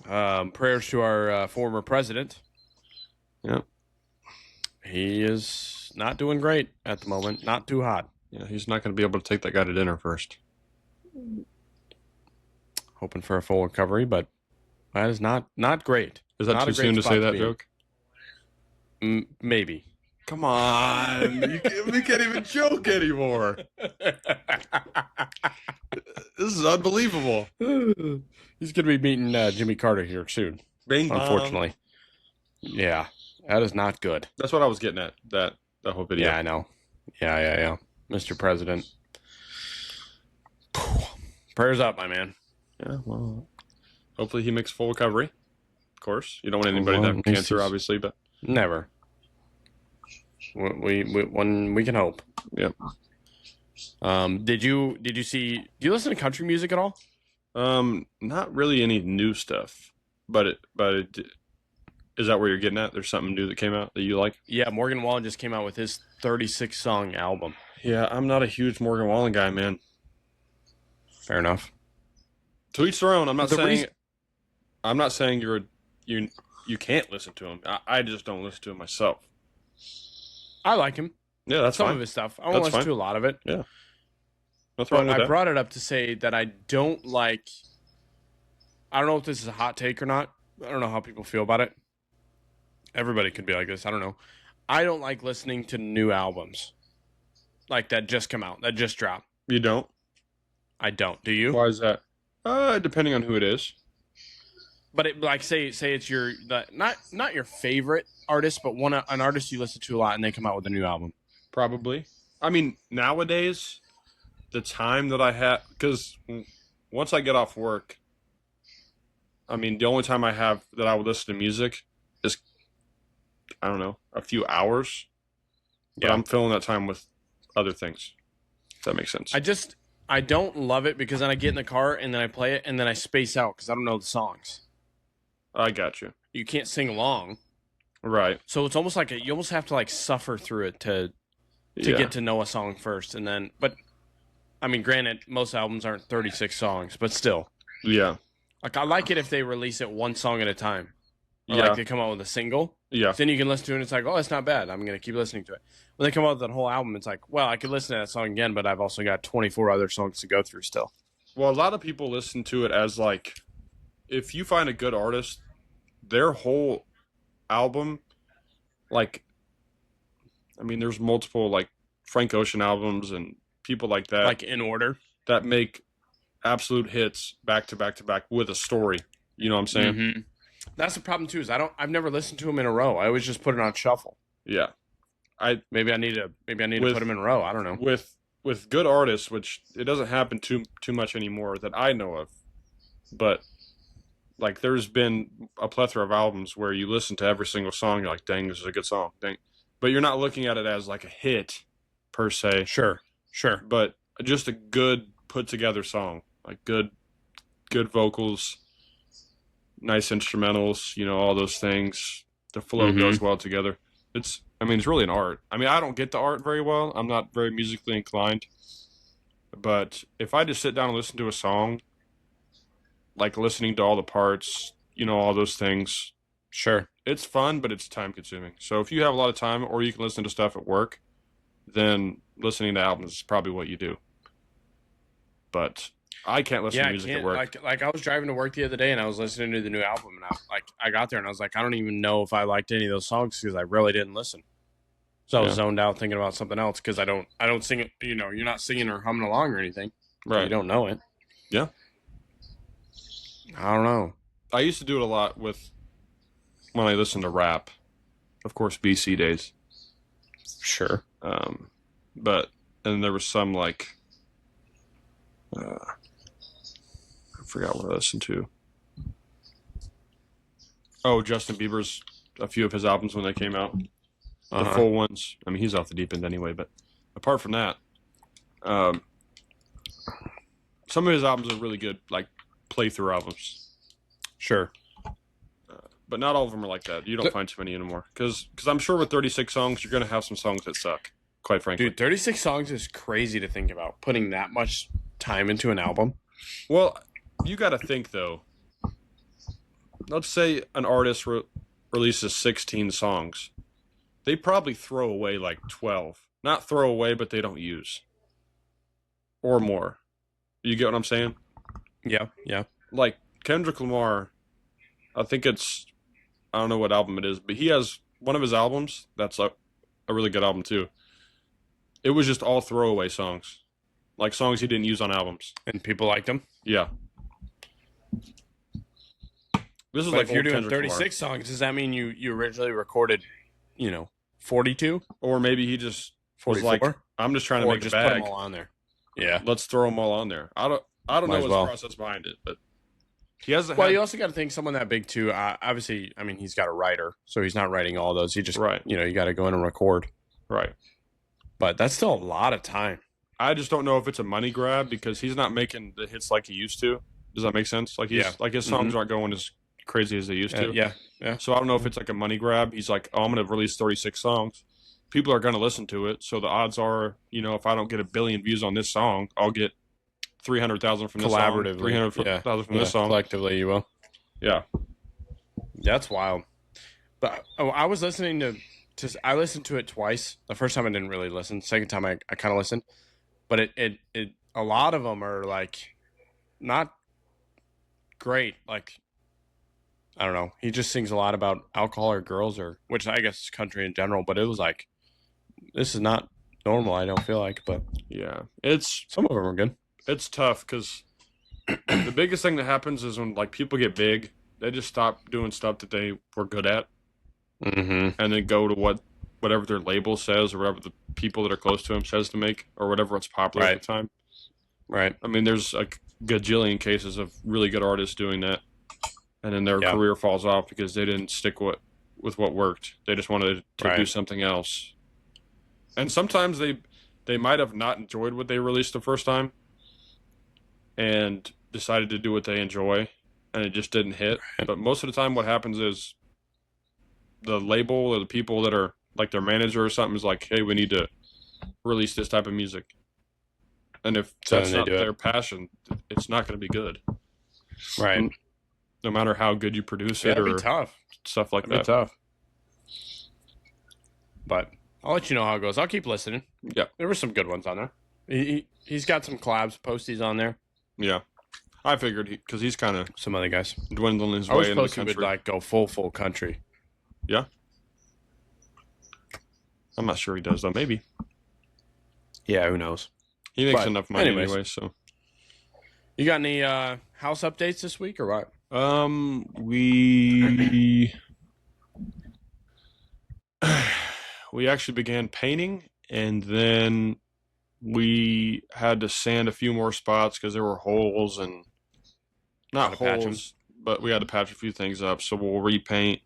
Speaker 1: ahead.
Speaker 2: prayers to our former president.
Speaker 1: Yep.
Speaker 2: He is not doing great at the moment. Not too hot.
Speaker 1: Yeah, he's not going to be able to take that guy to dinner first.
Speaker 2: Hoping for a full recovery, but that is not great.
Speaker 1: Is that
Speaker 2: Not
Speaker 1: too
Speaker 2: a great
Speaker 1: soon to
Speaker 2: spot
Speaker 1: say
Speaker 2: to
Speaker 1: that
Speaker 2: be in.
Speaker 1: joke?
Speaker 2: Maybe.
Speaker 1: Come on, we can't even joke anymore. This is unbelievable.
Speaker 2: He's going to be meeting Jimmy Carter here soon.
Speaker 1: Bing bong.
Speaker 2: Unfortunately. Yeah. That is not good.
Speaker 1: That's what I was getting at. That whole
Speaker 2: Yeah,
Speaker 1: video.
Speaker 2: I know. Yeah. Mr. President. Prayers up, my man.
Speaker 1: Yeah. Well, hopefully he makes full recovery. Of course, you don't want anybody to
Speaker 2: Well,
Speaker 1: have
Speaker 2: at least
Speaker 1: cancer,
Speaker 2: he's
Speaker 1: obviously, but
Speaker 2: never. When we can hope.
Speaker 1: yeah.
Speaker 2: Did you see? Do you listen to country music at all?
Speaker 1: Not really any new stuff, but is that where you're getting at? There's something new that came out that you like?
Speaker 2: Yeah, Morgan Wallen just came out with his 36 song album.
Speaker 1: Yeah, I'm not a huge Morgan Wallen guy, man.
Speaker 2: Fair enough.
Speaker 1: To each their own. I'm not
Speaker 2: The
Speaker 1: saying
Speaker 2: reason,
Speaker 1: I'm not saying you can't listen to him. I just don't listen to him myself.
Speaker 2: I like him.
Speaker 1: Yeah, that's
Speaker 2: Some
Speaker 1: fine.
Speaker 2: of his stuff. I don't
Speaker 1: That's
Speaker 2: listen
Speaker 1: fine.
Speaker 2: to a lot of it.
Speaker 1: Yeah, nothing wrong
Speaker 2: But
Speaker 1: with
Speaker 2: I
Speaker 1: that.
Speaker 2: brought it up to say that I don't like. I don't know if this is a hot take or not. I don't know how people feel about it. Everybody could be like this. I don't know. I don't like listening to new albums like that just come out, that just dropped.
Speaker 1: You don't?
Speaker 2: I don't. Do you?
Speaker 1: Why is that? Depending on who it is.
Speaker 2: But it, like, say it's not your favorite artist, but an artist you listen to a lot, and they come out with a new album.
Speaker 1: Probably. I mean, nowadays, the time that I have, because once I get off work, I mean, the only time I have that I would listen to music is, I don't know, a few hours. But
Speaker 2: Yeah.
Speaker 1: I'm filling that time with other things. If that makes sense.
Speaker 2: I don't love it because then I get in the car and then I play it and then I space out because I don't know the songs.
Speaker 1: I got you.
Speaker 2: You can't sing along,
Speaker 1: Right.
Speaker 2: so it's almost like you almost have to like suffer through it to
Speaker 1: Yeah.
Speaker 2: get to know a song first, and then. But I mean, granted, most albums aren't 36 songs, but still,
Speaker 1: Yeah.
Speaker 2: like I like it if they release it one song at a time, or
Speaker 1: Yeah.
Speaker 2: like they come out with a single.
Speaker 1: Yeah.
Speaker 2: Then you can listen to it and it's like, oh, it's not bad. I'm going to keep listening to it. When they come out with that whole album, it's like, well, I could listen to that song again, but I've also got 24 other songs to go through still.
Speaker 1: Well, a lot of people listen to it as like, if you find a good artist, their whole album, like, I mean, there's multiple like Frank Ocean albums and people like that
Speaker 2: Like in order.
Speaker 1: that make absolute hits back to back to back with a story. You know what I'm saying?
Speaker 2: Mm-hmm. That's the problem too. Is I've never listened to them in a row. I always just put it on shuffle.
Speaker 1: Yeah.
Speaker 2: Maybe I need to
Speaker 1: With-
Speaker 2: put them in a row. I don't know.
Speaker 1: With good artists, which it doesn't happen too much anymore that I know of, but like there's been a plethora of albums where you listen to every single song, you're like, dang, this is a good song, dang, but you're not looking at it as like a hit per se,
Speaker 2: Sure.
Speaker 1: but just a good put together song, like good vocals, nice instrumentals, all those things. The flow
Speaker 2: Mhm.
Speaker 1: goes well together. I mean, it's really an art. I mean, I don't get the art very well. I'm not very musically inclined. But if I just sit down and listen to a song, like listening to all the parts, all those things,
Speaker 2: Sure.
Speaker 1: it's fun, but it's time consuming. So if you have a lot of time or you can listen to stuff at work, then listening to albums is probably what you do. But I can't listen
Speaker 2: Yeah,
Speaker 1: to
Speaker 2: I
Speaker 1: music
Speaker 2: can't.
Speaker 1: at work.
Speaker 2: Like I was driving to work the other day and I was listening to the new album and I got there and I was like, I don't even know if I liked any of those songs because I really didn't listen. So I was
Speaker 1: Yeah.
Speaker 2: zoned out thinking about something else because I don't sing it. You're not singing or humming along or anything. So
Speaker 1: Right.
Speaker 2: you don't know it.
Speaker 1: Yeah.
Speaker 2: I don't know.
Speaker 1: I used to do it a lot when I listened to rap. Of course, BC days.
Speaker 2: Sure.
Speaker 1: And there was some like, I forgot what I listened to. Oh, Justin Bieber's, a few of his albums when they came out. The
Speaker 2: Uh-huh.
Speaker 1: full ones. I mean, he's off the deep end anyway, but apart from that, some of his albums are really good, like playthrough albums.
Speaker 2: Sure.
Speaker 1: But not all of them are like that. You don't find too many anymore. Because I'm sure with 36 songs, you're going to have some songs that suck, quite frankly.
Speaker 2: Dude, 36 songs is crazy to think about. Putting that much time into an album.
Speaker 1: Well, you got to think, though. Let's say an artist releases 16 songs. They probably throw away like 12. Not throw away, but they don't use. Or more. You get what I'm saying?
Speaker 2: Yeah.
Speaker 1: Like Kendrick Lamar, I don't know what album it is, but he has one of his albums that's a really good album too. It was just all throwaway songs. Like songs he didn't use on albums.
Speaker 2: And people liked them.
Speaker 1: Yeah. This is
Speaker 2: But
Speaker 1: like
Speaker 2: if you're
Speaker 1: old
Speaker 2: doing
Speaker 1: Kendrick Lamar.
Speaker 2: 36 songs, does that mean you originally recorded, 42,
Speaker 1: Or maybe he just was
Speaker 2: 44,
Speaker 1: like, I'm just trying to
Speaker 2: or
Speaker 1: make a
Speaker 2: just put them
Speaker 1: bag.
Speaker 2: all on there? Yeah,
Speaker 1: Let's throw them all on there. I don't
Speaker 2: might
Speaker 1: know
Speaker 2: as
Speaker 1: his
Speaker 2: well.
Speaker 1: process behind it, but he hasn't
Speaker 2: Well,
Speaker 1: had
Speaker 2: you also got to think someone that big too. Obviously, I mean, he's got a writer, so he's not writing all those. He just,
Speaker 1: right,
Speaker 2: you got to go in and record.
Speaker 1: right.
Speaker 2: But that's still a lot of time.
Speaker 1: I just don't know if it's a money grab because he's not making the hits like he used to. Does that make sense? Like
Speaker 2: Yeah.
Speaker 1: like his songs aren't going as crazy as they used to.
Speaker 2: Yeah.
Speaker 1: So I don't know if it's like a money grab. He's like, oh, I'm going to release 36 songs. People are going to listen to it. So the odds are, if I don't get 1 billion views on this song, I'll get 300,000 from this song.
Speaker 2: Collaboratively,
Speaker 1: 300,000 from this song.
Speaker 2: Collectively, you will.
Speaker 1: Yeah.
Speaker 2: That's wild. But I was listening I listened to it twice. The first time I didn't really listen. Second time I kind of listened. But it a lot of them are like not great. Like, I don't know. He just sings a lot about alcohol or girls, which I guess is country in general. But it was like, this is not normal. I don't feel like, but
Speaker 1: Yeah.
Speaker 2: some of them are good.
Speaker 1: It's tough because the biggest thing that happens is when like people get big, they just stop doing stuff that they were good at,
Speaker 2: Mm-hmm.
Speaker 1: and then go to whatever their label says or whatever the people that are close to them says to make or whatever what's popular at the time.
Speaker 2: Right.
Speaker 1: I mean, there's a gajillion cases of really good artists doing that, and then their career falls off because they didn't stick with what worked. They just wanted to do something else, and sometimes they might have not enjoyed what they released the first time, and decided to do what they enjoy, and it just didn't hit. But most of the time what happens is the label or the people that are like their manager or something is like, hey, we need to release this type of music. And if that's not their passion, it's not going to be good.
Speaker 2: Right.
Speaker 1: No matter how good you produce it or
Speaker 2: tough.
Speaker 1: stuff like
Speaker 2: It'd
Speaker 1: that.
Speaker 2: be tough. But I'll let you know how it goes. I'll keep listening.
Speaker 1: Yeah.
Speaker 2: There were some good ones on there. He's got some collabs, posties on there.
Speaker 1: Yeah. I figured because he's kind of
Speaker 2: some other guys
Speaker 1: dwindling his
Speaker 2: I was
Speaker 1: way into the
Speaker 2: supposed he
Speaker 1: country.
Speaker 2: would like go full country.
Speaker 1: Yeah. I'm not sure he does though. Maybe
Speaker 2: Yeah, who knows?
Speaker 1: he makes enough money anyway. So
Speaker 2: you got any house updates this week or what?
Speaker 1: We actually began painting, and then we had to sand a few more spots because there were holes and not holes, but we had to patch a few things up. So we'll repaint.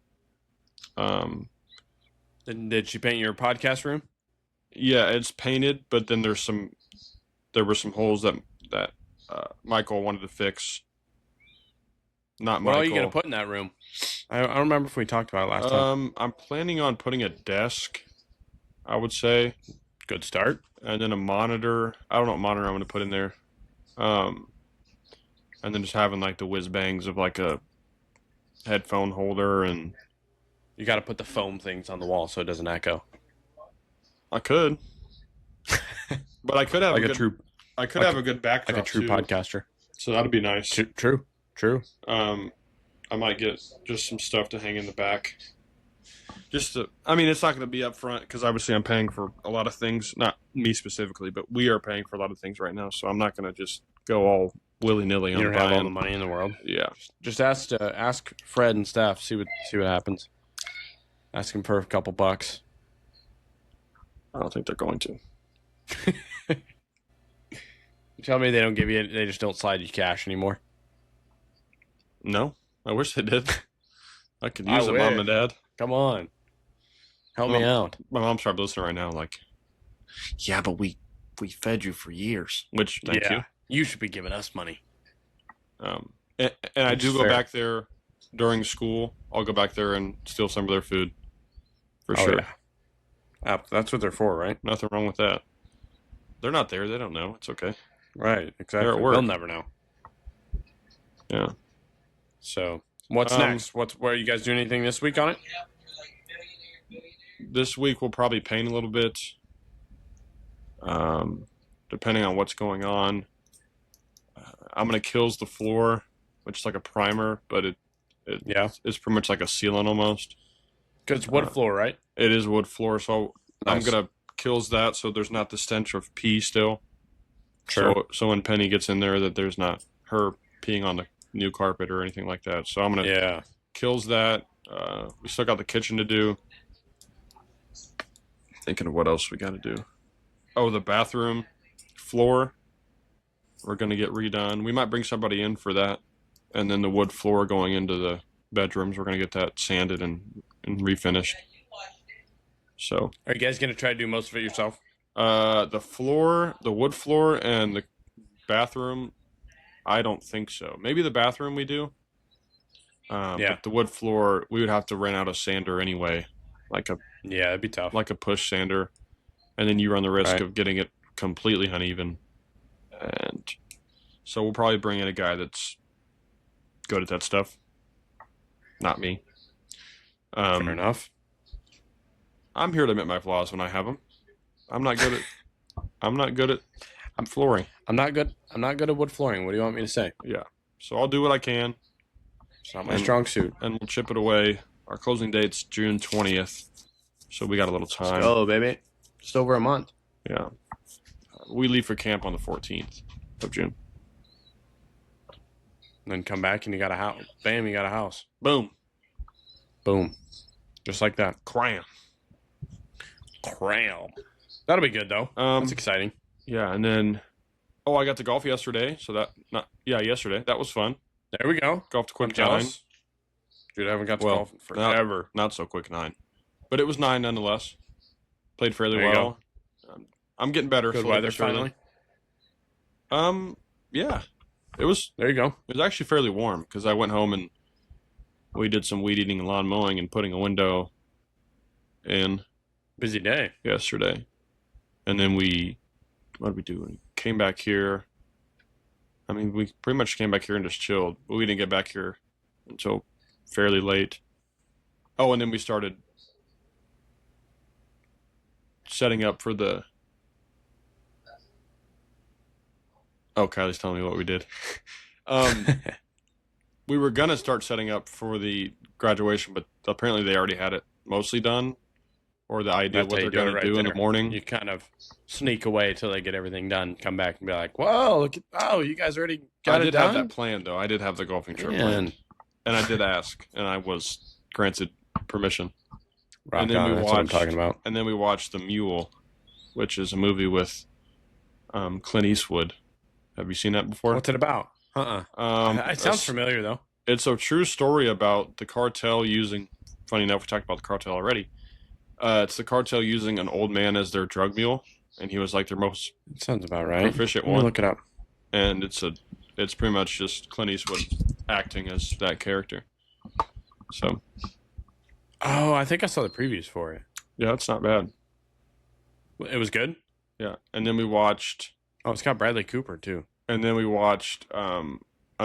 Speaker 2: Did she paint your podcast room?
Speaker 1: Yeah, it's painted, but then there were some holes that Michael wanted to fix. Not Michael.
Speaker 2: What are you gonna put in that room? I don't remember if we talked about it last time.
Speaker 1: I'm planning on putting a desk, I would say.
Speaker 2: Good start.
Speaker 1: And then a monitor. I don't know what monitor I'm going to put in there. And then just having like the whiz bangs of like a headphone holder, and
Speaker 2: You got to put the foam things on the wall so it doesn't echo.
Speaker 1: I could, but I could have
Speaker 2: Like
Speaker 1: a
Speaker 2: a true,
Speaker 1: have a good backdrop,
Speaker 2: like a true
Speaker 1: too.
Speaker 2: podcaster.
Speaker 1: So that'd be nice.
Speaker 2: True.
Speaker 1: I might get just some stuff to hang in the back. It's not going to be up front because obviously I'm paying for a lot of things. Not me specifically, but we are paying for a lot of things right now. So I'm not going to just go all willy-nilly on
Speaker 2: You don't have all
Speaker 1: buying.
Speaker 2: the money in the world.
Speaker 1: Yeah.
Speaker 2: Just ask Fred and Steph. See what happens. Ask him for a couple bucks.
Speaker 1: I don't think they're going to.
Speaker 2: You tell me they don't give you. They just don't slide you cash anymore.
Speaker 1: No, I wish they did. I could
Speaker 2: I
Speaker 1: use it,
Speaker 2: wish.
Speaker 1: Mom and Dad.
Speaker 2: Come on, help me out.
Speaker 1: My mom's probably listening right now, like, yeah, but we fed you for years. Which, thank you.
Speaker 2: You should be giving us money.
Speaker 1: And I do go back there during school. I'll go back there and steal some of their food. For sure.
Speaker 2: Yeah. That's what they're for, right?
Speaker 1: Nothing wrong with that. They're not there. They don't know. It's okay.
Speaker 2: Right, exactly.
Speaker 1: They're at work.
Speaker 2: They'll never know.
Speaker 1: Yeah.
Speaker 2: So, what's next? What are you guys doing anything this week on it?
Speaker 1: This week we'll probably paint a little bit. Depending on what's going on. I'm going to kills the floor, which is like a primer, but it's pretty much like a sealant almost.
Speaker 2: Because it's wood floor, right?
Speaker 1: It is wood floor, so
Speaker 2: Nice.
Speaker 1: I'm going to kills that so there's not the stench of pee still.
Speaker 2: Sure.
Speaker 1: So when Penny gets in there, that there's not her peeing on the new carpet or anything like that. So I'm going to kills that. We still got the kitchen to do. Thinking of what else we got to do. Oh, the bathroom floor. We're going to get redone. We might bring somebody in for that. And then the wood floor going into the bedrooms, we're going to get that sanded and refinished. So,
Speaker 2: Are you guys going to try to do most of it yourself?
Speaker 1: the floor, the wood floor, and the bathroom, I don't think so. Maybe the bathroom we do.
Speaker 2: Yeah.
Speaker 1: But the wood floor, we would have to rent out a sander anyway, like a
Speaker 2: Yeah, it'd be tough.
Speaker 1: push sander, and then you run the risk
Speaker 2: Right.
Speaker 1: of getting it completely uneven. And so we'll probably bring in a guy that's good at that stuff. Not me.
Speaker 2: Fair enough.
Speaker 1: I'm here to admit my flaws when I have them. I'm not good at flooring.
Speaker 2: I'm not good at wood flooring. What do you want me to say?
Speaker 1: Yeah. So I'll do what I can,
Speaker 2: It's not my strong suit.
Speaker 1: and we'll chip it away. Our closing date's June 20th, so we got a little time.
Speaker 2: Oh, baby. Just over a month.
Speaker 1: Yeah. We leave for camp on the 14th of June.
Speaker 2: And then come back and you got a house. Bam, you got a house.
Speaker 1: Boom.
Speaker 2: Boom. Just like that.
Speaker 1: Cram.
Speaker 2: Cram. That'll be good, though. That's exciting.
Speaker 1: Yeah, and then, I got to golf yesterday, so yesterday. That was fun.
Speaker 2: There we go.
Speaker 1: Golfed a
Speaker 2: I'm
Speaker 1: quick 9.
Speaker 2: jealous. Dude, I haven't got to golf in forever.
Speaker 1: Not so quick 9. But it was 9 nonetheless. Played fairly
Speaker 2: There you
Speaker 1: well. I'm getting better.
Speaker 2: Good
Speaker 1: slowly
Speaker 2: weather,
Speaker 1: but surely.
Speaker 2: finally.
Speaker 1: Yeah. It was
Speaker 2: There you go.
Speaker 1: actually fairly warm because I went home and we did some weed eating and lawn mowing and putting a window in
Speaker 2: Busy day.
Speaker 1: yesterday. And then what did we do? We came back here. I mean, we pretty much came back here and just chilled. But we didn't get back here until fairly late. Oh, and then we started setting up for the... Oh, Kylie's telling me what we did. We were going to start setting up for the graduation, but apparently they already had it mostly done. Or the idea of
Speaker 2: That's
Speaker 1: what
Speaker 2: how you
Speaker 1: they're
Speaker 2: do it
Speaker 1: going to
Speaker 2: right
Speaker 1: do in
Speaker 2: there.
Speaker 1: the morning.
Speaker 2: You kind of sneak away till they get everything done, come back and be like, whoa, you guys already got
Speaker 1: I
Speaker 2: it
Speaker 1: did
Speaker 2: done?
Speaker 1: have that planned, though. I did have the golfing trip
Speaker 2: Man.
Speaker 1: planned. And I did ask, and I was granted permission.
Speaker 2: Rock
Speaker 1: And then
Speaker 2: on,
Speaker 1: we
Speaker 2: that's what I'm
Speaker 1: watched-
Speaker 2: talking about.
Speaker 1: And then we watched The Mule, which is a movie with Clint Eastwood. Have you seen that before?
Speaker 2: What's it about? It sounds familiar, though.
Speaker 1: It's a true story about the cartel using... Funny enough, we talked about the cartel already. It's the cartel using an old man as their drug mule, and he was like their most
Speaker 2: It sounds about right.
Speaker 1: proficient
Speaker 2: Let me
Speaker 1: one.
Speaker 2: look it up.
Speaker 1: And it's pretty much just Clint Eastwood acting as that character. So
Speaker 2: Oh, I think I saw the previews for it.
Speaker 1: yeah, it's not bad.
Speaker 2: It was good?
Speaker 1: Yeah, and then we watched
Speaker 2: Oh, it's got Bradley Cooper, too.
Speaker 1: A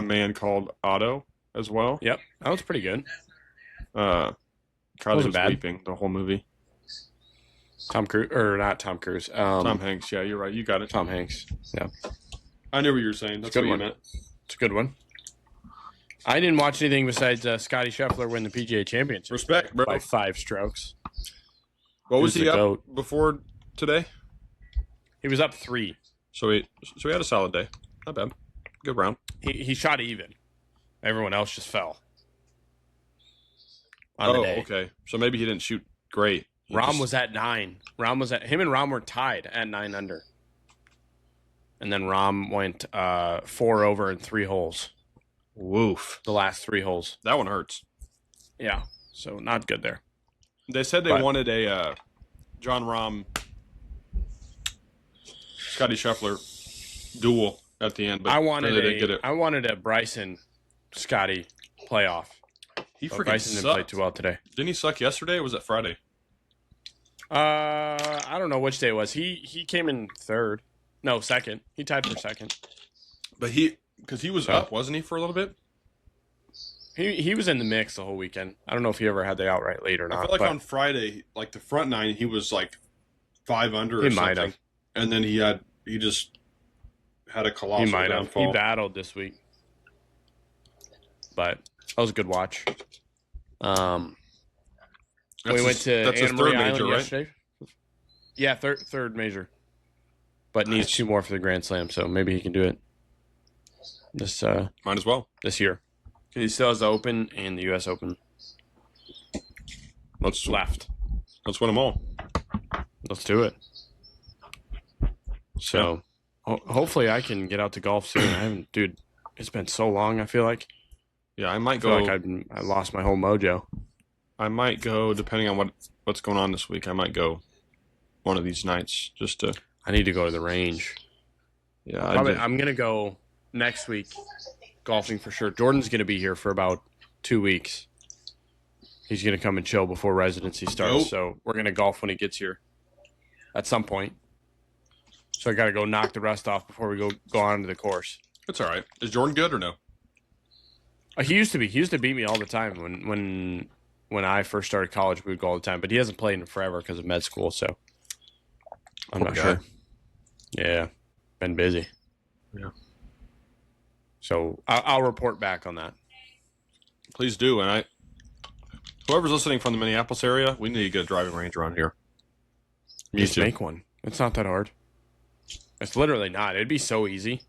Speaker 1: Man Called Otto as well.
Speaker 2: Yep, that was pretty good.
Speaker 1: Kylie
Speaker 2: Wasn't
Speaker 1: was
Speaker 2: bad.
Speaker 1: weeping the whole movie.
Speaker 2: Tom Cruise, or not Tom Cruise.
Speaker 1: Tom Hanks, yeah, you're right. You got it.
Speaker 2: Tom Hanks. Yeah,
Speaker 1: I knew what you were saying. That's
Speaker 2: It's a good
Speaker 1: what you
Speaker 2: one.
Speaker 1: meant.
Speaker 2: it's a good one. I didn't watch anything besides Scotty Scheffler win the PGA Championship
Speaker 1: Respect, bro.
Speaker 2: by 5 strokes.
Speaker 1: What was
Speaker 2: Who's
Speaker 1: he
Speaker 2: the
Speaker 1: up
Speaker 2: goat?
Speaker 1: before today?
Speaker 2: He was up 3.
Speaker 1: So he had a solid day. Not bad. Good round.
Speaker 2: He shot even. Everyone else just fell. On the
Speaker 1: Oh,
Speaker 2: day.
Speaker 1: okay. So maybe he didn't shoot great. He
Speaker 2: Rahm
Speaker 1: just-
Speaker 2: was at 9. Him and Rahm were tied at 9 under. And then Rahm went 4 over in 3 holes.
Speaker 1: Woof.
Speaker 2: The last 3 holes.
Speaker 1: That one hurts.
Speaker 2: Yeah. So not good there.
Speaker 1: They said they
Speaker 2: But-
Speaker 1: wanted a John Rahm, Scotty Scheffler duel at the end, but
Speaker 2: I wanted
Speaker 1: they didn't get it.
Speaker 2: I wanted a Bryson Scotty playoff.
Speaker 1: He
Speaker 2: But
Speaker 1: freaking
Speaker 2: Bryson didn't play
Speaker 1: sucked.
Speaker 2: too well today.
Speaker 1: Didn't he suck yesterday? Or was it Friday?
Speaker 2: I don't know which day it was. He came in 3rd. No, 2nd. He tied for 2nd.
Speaker 1: But because he was
Speaker 2: So-
Speaker 1: up, wasn't he, for a little bit?
Speaker 2: He was in the mix the whole weekend. I don't know if he ever had the outright lead or not.
Speaker 1: I feel like
Speaker 2: but
Speaker 1: on Friday, like the front 9, he was like 5 under or
Speaker 2: He
Speaker 1: something.
Speaker 2: might have.
Speaker 1: And then he just had a colossal
Speaker 2: he might have.
Speaker 1: downfall.
Speaker 2: He battled this week. But that was a good watch.
Speaker 1: That's
Speaker 2: we went
Speaker 1: his-
Speaker 2: to
Speaker 1: that's his
Speaker 2: Anna Maria
Speaker 1: third
Speaker 2: Island
Speaker 1: major, right?
Speaker 2: yesterday. Yeah, third major. But needs
Speaker 1: Nice.
Speaker 2: 2 more for the Grand Slam, so maybe he can do it this
Speaker 1: Might as well.
Speaker 2: this year. Because he still has the Open and the U.S. Open
Speaker 1: Let's
Speaker 2: left.
Speaker 1: let's win them all.
Speaker 2: Let's do it. So, hopefully, I can get out to golf soon. I haven't, dude. It's been so long. I feel like.
Speaker 1: Yeah, I might
Speaker 2: I feel
Speaker 1: go.
Speaker 2: like I lost my whole mojo.
Speaker 1: I might go depending on what's going on this week. I might go one of these nights just to.
Speaker 2: I need to go to the range.
Speaker 1: Yeah,
Speaker 2: I'm gonna go next week golfing for sure. Jordan's gonna be here for about 2 weeks. He's gonna come and chill before residency starts.
Speaker 1: Nope.
Speaker 2: So we're gonna golf when he gets here at some point. So I gotta go knock the rust off before we go on to the course.
Speaker 1: It's all right. Is Jordan good or no?
Speaker 2: He used to be. He used to beat me all the time when I first started college. We would go all the time, but he hasn't played in forever because of med school. So I'm
Speaker 1: Poor
Speaker 2: not
Speaker 1: guy.
Speaker 2: sure. Yeah, been busy.
Speaker 1: Yeah.
Speaker 2: So I'll report back on that.
Speaker 1: Please do. And whoever's listening from the Minneapolis area, we need to get a driving range around here. Me
Speaker 2: Just
Speaker 1: too.
Speaker 2: make one. It's not that hard. It's literally not. It'd be so easy.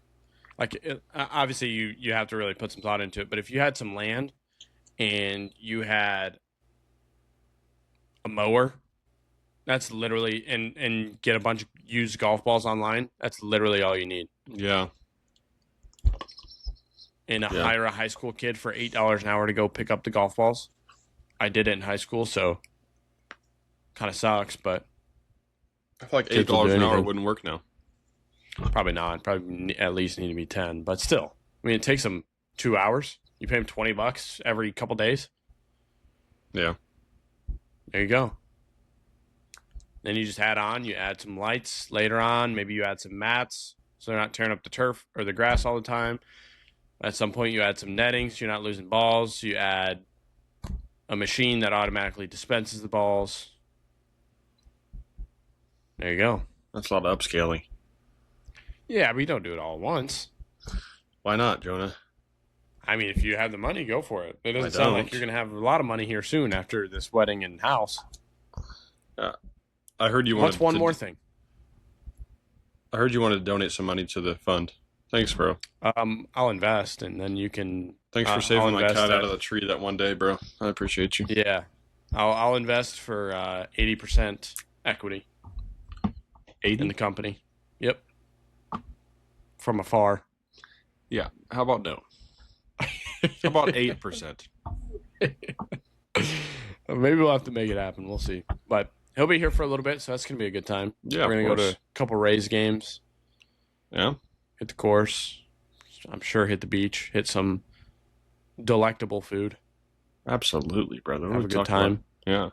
Speaker 2: Like obviously you have to really put some thought into it. But if you had some land and you had a mower, that's literally and get a bunch of used golf balls online. That's literally all you need.
Speaker 1: Yeah.
Speaker 2: And
Speaker 1: Yeah.
Speaker 2: hire a high school kid for $8 an hour to go pick up the golf balls. I did it in high school, so kind of sucks, but
Speaker 1: I feel like
Speaker 2: Kids will
Speaker 1: $8
Speaker 2: do
Speaker 1: an hour
Speaker 2: anything.
Speaker 1: wouldn't work now.
Speaker 2: probably not. Probably at least need to be 10, but still. I mean, it takes them 2 hours. You pay them $20 every couple days.
Speaker 1: Yeah.
Speaker 2: There you go. Then you just you add some lights later on. Maybe you add some mats so they're not tearing up the turf or the grass all the time. At some point, you add some netting so you're not losing balls. You add a machine that automatically dispenses the balls. There you go.
Speaker 1: That's a lot of upscaling.
Speaker 2: Yeah, but you don't do it all at once.
Speaker 1: Why not, Jonah?
Speaker 2: I mean, if you have the money, go for it. It doesn't
Speaker 1: I
Speaker 2: sound like
Speaker 1: don't.
Speaker 2: you're going to have a lot of money here soon after this wedding and house.
Speaker 1: I heard you wanted
Speaker 2: What's one
Speaker 1: to,
Speaker 2: more thing?
Speaker 1: I heard you wanted to donate some money to the fund. Thanks, bro.
Speaker 2: I'll invest, and then you can.
Speaker 1: Thanks for
Speaker 2: I'll
Speaker 1: saving my
Speaker 2: invest
Speaker 1: cat
Speaker 2: at-
Speaker 1: out of the tree that one day, bro. I appreciate you.
Speaker 2: Yeah, I'll invest for 80% equity in the company. Yep. From afar.
Speaker 1: Yeah. How about no? How about 8%?
Speaker 2: Maybe we'll have to make it happen. We'll see. But he'll be here for a little bit, so that's gonna be a good time.
Speaker 1: Yeah,
Speaker 2: We're
Speaker 1: of
Speaker 2: gonna go
Speaker 1: course.
Speaker 2: to a couple Rays games,
Speaker 1: Yeah.
Speaker 2: hit the course. I'm sure hit the beach, hit some delectable food,
Speaker 1: Absolutely, brother. What
Speaker 2: have
Speaker 1: are
Speaker 2: a
Speaker 1: we
Speaker 2: good
Speaker 1: talking about?
Speaker 2: time.
Speaker 1: Yeah.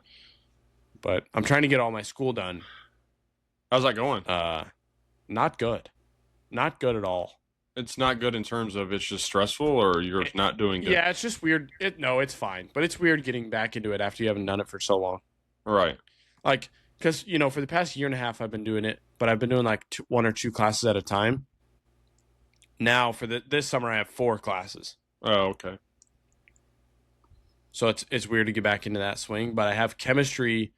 Speaker 2: But I'm trying to get all my school done.
Speaker 1: How's that going?
Speaker 2: Not good. Not good at all.
Speaker 1: It's not good in terms of it's just stressful or you're not doing good.
Speaker 2: Yeah, it's just weird. No, it's fine. But it's weird getting back into it after you haven't done it for so long.
Speaker 1: Right.
Speaker 2: Like, because, for the past year and a half, I've been doing it, but I've been doing like one or two classes at a time. Now, for this summer, I have 4 classes.
Speaker 1: Oh, okay.
Speaker 2: So it's weird to get back into that swing. But I have chemistry.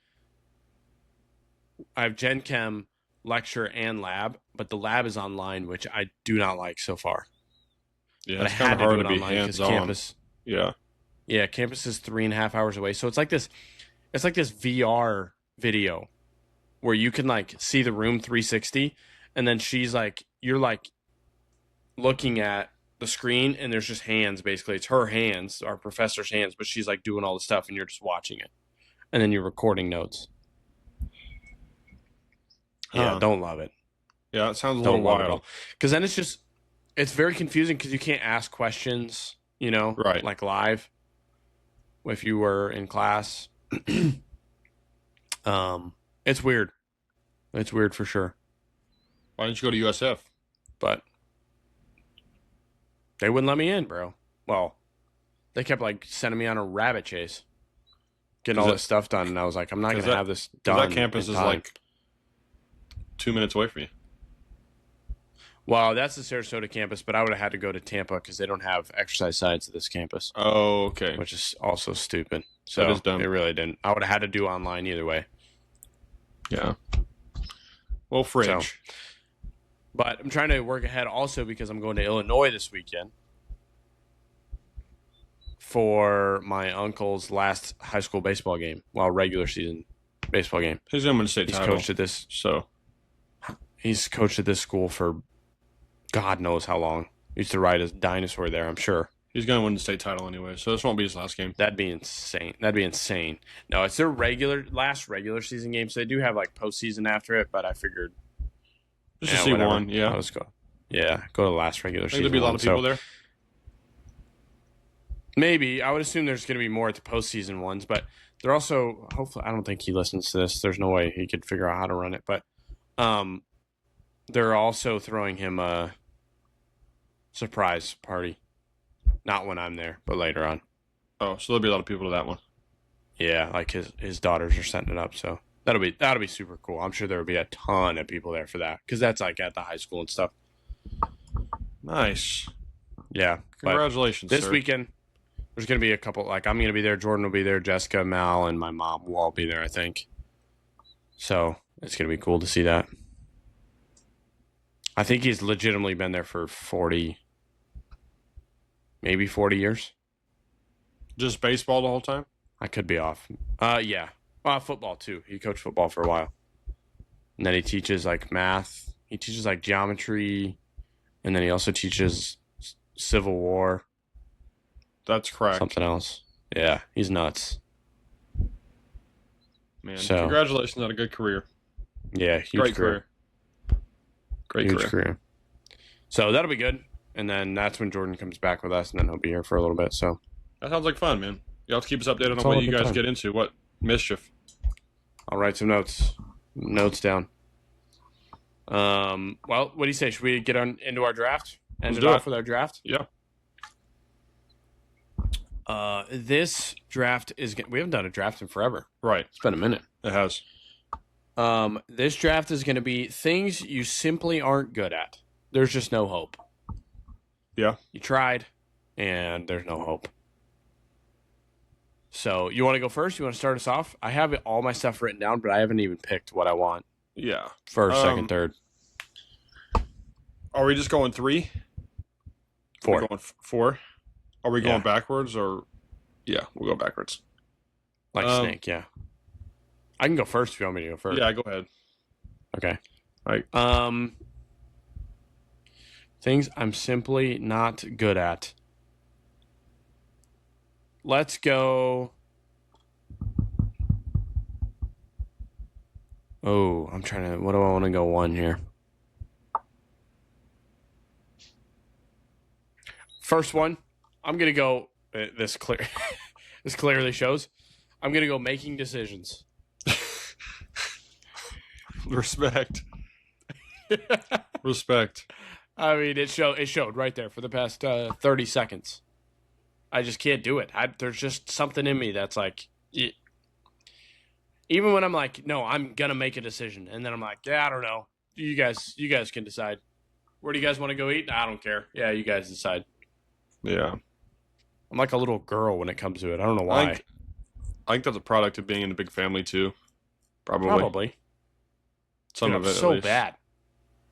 Speaker 2: I have Gen Chem, lecture, and lab. But the lab is online, which I do not like so far.
Speaker 1: Yeah,
Speaker 2: But
Speaker 1: it's
Speaker 2: I
Speaker 1: kind
Speaker 2: had
Speaker 1: of
Speaker 2: to
Speaker 1: hard
Speaker 2: do
Speaker 1: to
Speaker 2: it
Speaker 1: be
Speaker 2: online because
Speaker 1: hands-on.
Speaker 2: campus.
Speaker 1: Yeah.
Speaker 2: Yeah, campus is 3.5 hours away. So it's like this VR video where you can like see the room 360, and then you're like looking at the screen, and there's just hands basically. It's her hands, our professor's hands, but she's like doing all the stuff, and you're just watching it, and then you're recording notes. Yeah,
Speaker 1: Huh.
Speaker 2: don't love it.
Speaker 1: Yeah, it sounds a
Speaker 2: Don't
Speaker 1: little
Speaker 2: love it at
Speaker 1: wild.
Speaker 2: all. Because then it's very confusing because you can't ask questions,
Speaker 1: Right.
Speaker 2: like live if you were in class. It's weird. It's weird for sure.
Speaker 1: Why didn't you go to USF?
Speaker 2: But they wouldn't let me in, bro. Well, they kept like sending me on a rabbit chase, getting all
Speaker 1: Is
Speaker 2: this stuff done, and I was like, I'm not
Speaker 1: 'cause
Speaker 2: gonna
Speaker 1: that-
Speaker 2: have this
Speaker 1: 'Cause
Speaker 2: done.
Speaker 1: that campus
Speaker 2: in
Speaker 1: is
Speaker 2: time.
Speaker 1: like 2 minutes away from you.
Speaker 2: Well, that's the Sarasota campus, but I would have had to go to Tampa because they don't have exercise science at this campus,
Speaker 1: Oh, okay.
Speaker 2: which is also stupid. So
Speaker 1: That is dumb.
Speaker 2: It really didn't. I would have had to do online either way.
Speaker 1: Yeah. Well, fringe.
Speaker 2: But I'm trying to work ahead also because I'm going to Illinois this weekend. for my uncle's last high school baseball game, well, regular season baseball game.
Speaker 1: He's going to win the state
Speaker 2: He's
Speaker 1: title.
Speaker 2: coached at this.
Speaker 1: So
Speaker 2: He's coached at this school for God knows how long. He used to ride a dinosaur there, I'm sure.
Speaker 1: he's going to win the state title anyway. So this won't be his last game.
Speaker 2: That'd be insane. No, it's their last regular season game, so they do have like postseason after it. But I figured
Speaker 1: Just to see
Speaker 2: whatever.
Speaker 1: one, yeah.
Speaker 2: Let's go. Yeah, go to the last regular
Speaker 1: I think
Speaker 2: season.
Speaker 1: there'll be a lot of people there.
Speaker 2: Maybe. I would assume there's going to be more at the postseason ones, but they're also, hopefully, I don't think he listens to this. There's no way he could figure out how to run it, but they're also throwing him a surprise party. Not when I'm there, but later on.
Speaker 1: Oh, so there'll be a lot of people to that one.
Speaker 2: Yeah, like his daughters are setting it up, so that'll be super cool. I'm sure there'll be a ton of people there for that because that's like at the high school and stuff.
Speaker 1: Nice.
Speaker 2: Yeah.
Speaker 1: Congratulations,
Speaker 2: This
Speaker 1: sir.
Speaker 2: weekend, there's going to be a couple, like I'm going to be there, Jordan will be there, Jessica, Mal, and my mom will all be there, I think. So it's going to be cool to see that. I think he's legitimately been there for 40 years.
Speaker 1: Just baseball the whole time?
Speaker 2: I could be off. Yeah. Football too. He coached football for a while. And then he teaches like math. He teaches like geometry. And then he also teaches Civil War.
Speaker 1: That's correct.
Speaker 2: Something else. Yeah, he's nuts.
Speaker 1: Man,
Speaker 2: So-
Speaker 1: congratulations on a good career.
Speaker 2: Yeah, huge
Speaker 1: Great
Speaker 2: career.
Speaker 1: Great
Speaker 2: Huge
Speaker 1: career.
Speaker 2: career. So that'll be good. And then that's when Jordan comes back with us, and then he'll be here for a little bit. So
Speaker 1: That sounds like fun, man. You'll have to keep us updated
Speaker 2: It's
Speaker 1: on
Speaker 2: all
Speaker 1: what
Speaker 2: a
Speaker 1: you
Speaker 2: good
Speaker 1: guys
Speaker 2: time.
Speaker 1: get into. What mischief?
Speaker 2: I'll write some notes down. Well, what do you say? Should we get into our draft? End
Speaker 1: Let's
Speaker 2: it
Speaker 1: do
Speaker 2: off
Speaker 1: it.
Speaker 2: with our draft?
Speaker 1: Yeah.
Speaker 2: This draft is we haven't done a draft in forever.
Speaker 1: Right.
Speaker 2: It's been a minute.
Speaker 1: It has.
Speaker 2: This draft is going to be things you simply aren't good at. There's just no hope.
Speaker 1: Yeah.
Speaker 2: You tried, and there's no hope. So you want to go first? You want to start us off? I have all my stuff written down, but I haven't even picked what I want.
Speaker 1: Yeah.
Speaker 2: First, second, third,
Speaker 1: Are we just going 3?
Speaker 2: four.
Speaker 1: Are we going 4? Are we going
Speaker 2: Yeah.
Speaker 1: backwards or? Yeah, we'll go backwards.
Speaker 2: Like Snake, yeah. I can go first if you want me to go first.
Speaker 1: Yeah, go ahead.
Speaker 2: Okay.
Speaker 1: Right.
Speaker 2: Things I'm simply not good at. Let's go. Oh, I'm trying to. What do I want to go one here? First one, I'm gonna go. This clear. This clearly shows. I'm gonna go making decisions.
Speaker 1: Respect. Respect.
Speaker 2: I mean, it showed right there for the past 30 seconds. I just can't do it. There's just something in me that's like, even when I'm like, no, I'm gonna make a decision, and then I'm like, yeah, I don't know. You guys can decide. Where do you guys want to go eat? I don't care. Yeah, you guys decide.
Speaker 1: Yeah.
Speaker 2: I'm like a little girl when it comes to it. I don't know why.
Speaker 1: I think that's a product of being in a big family too. Probably. Some
Speaker 2: Dude,
Speaker 1: of
Speaker 2: I'm
Speaker 1: it.
Speaker 2: so
Speaker 1: at least.
Speaker 2: bad.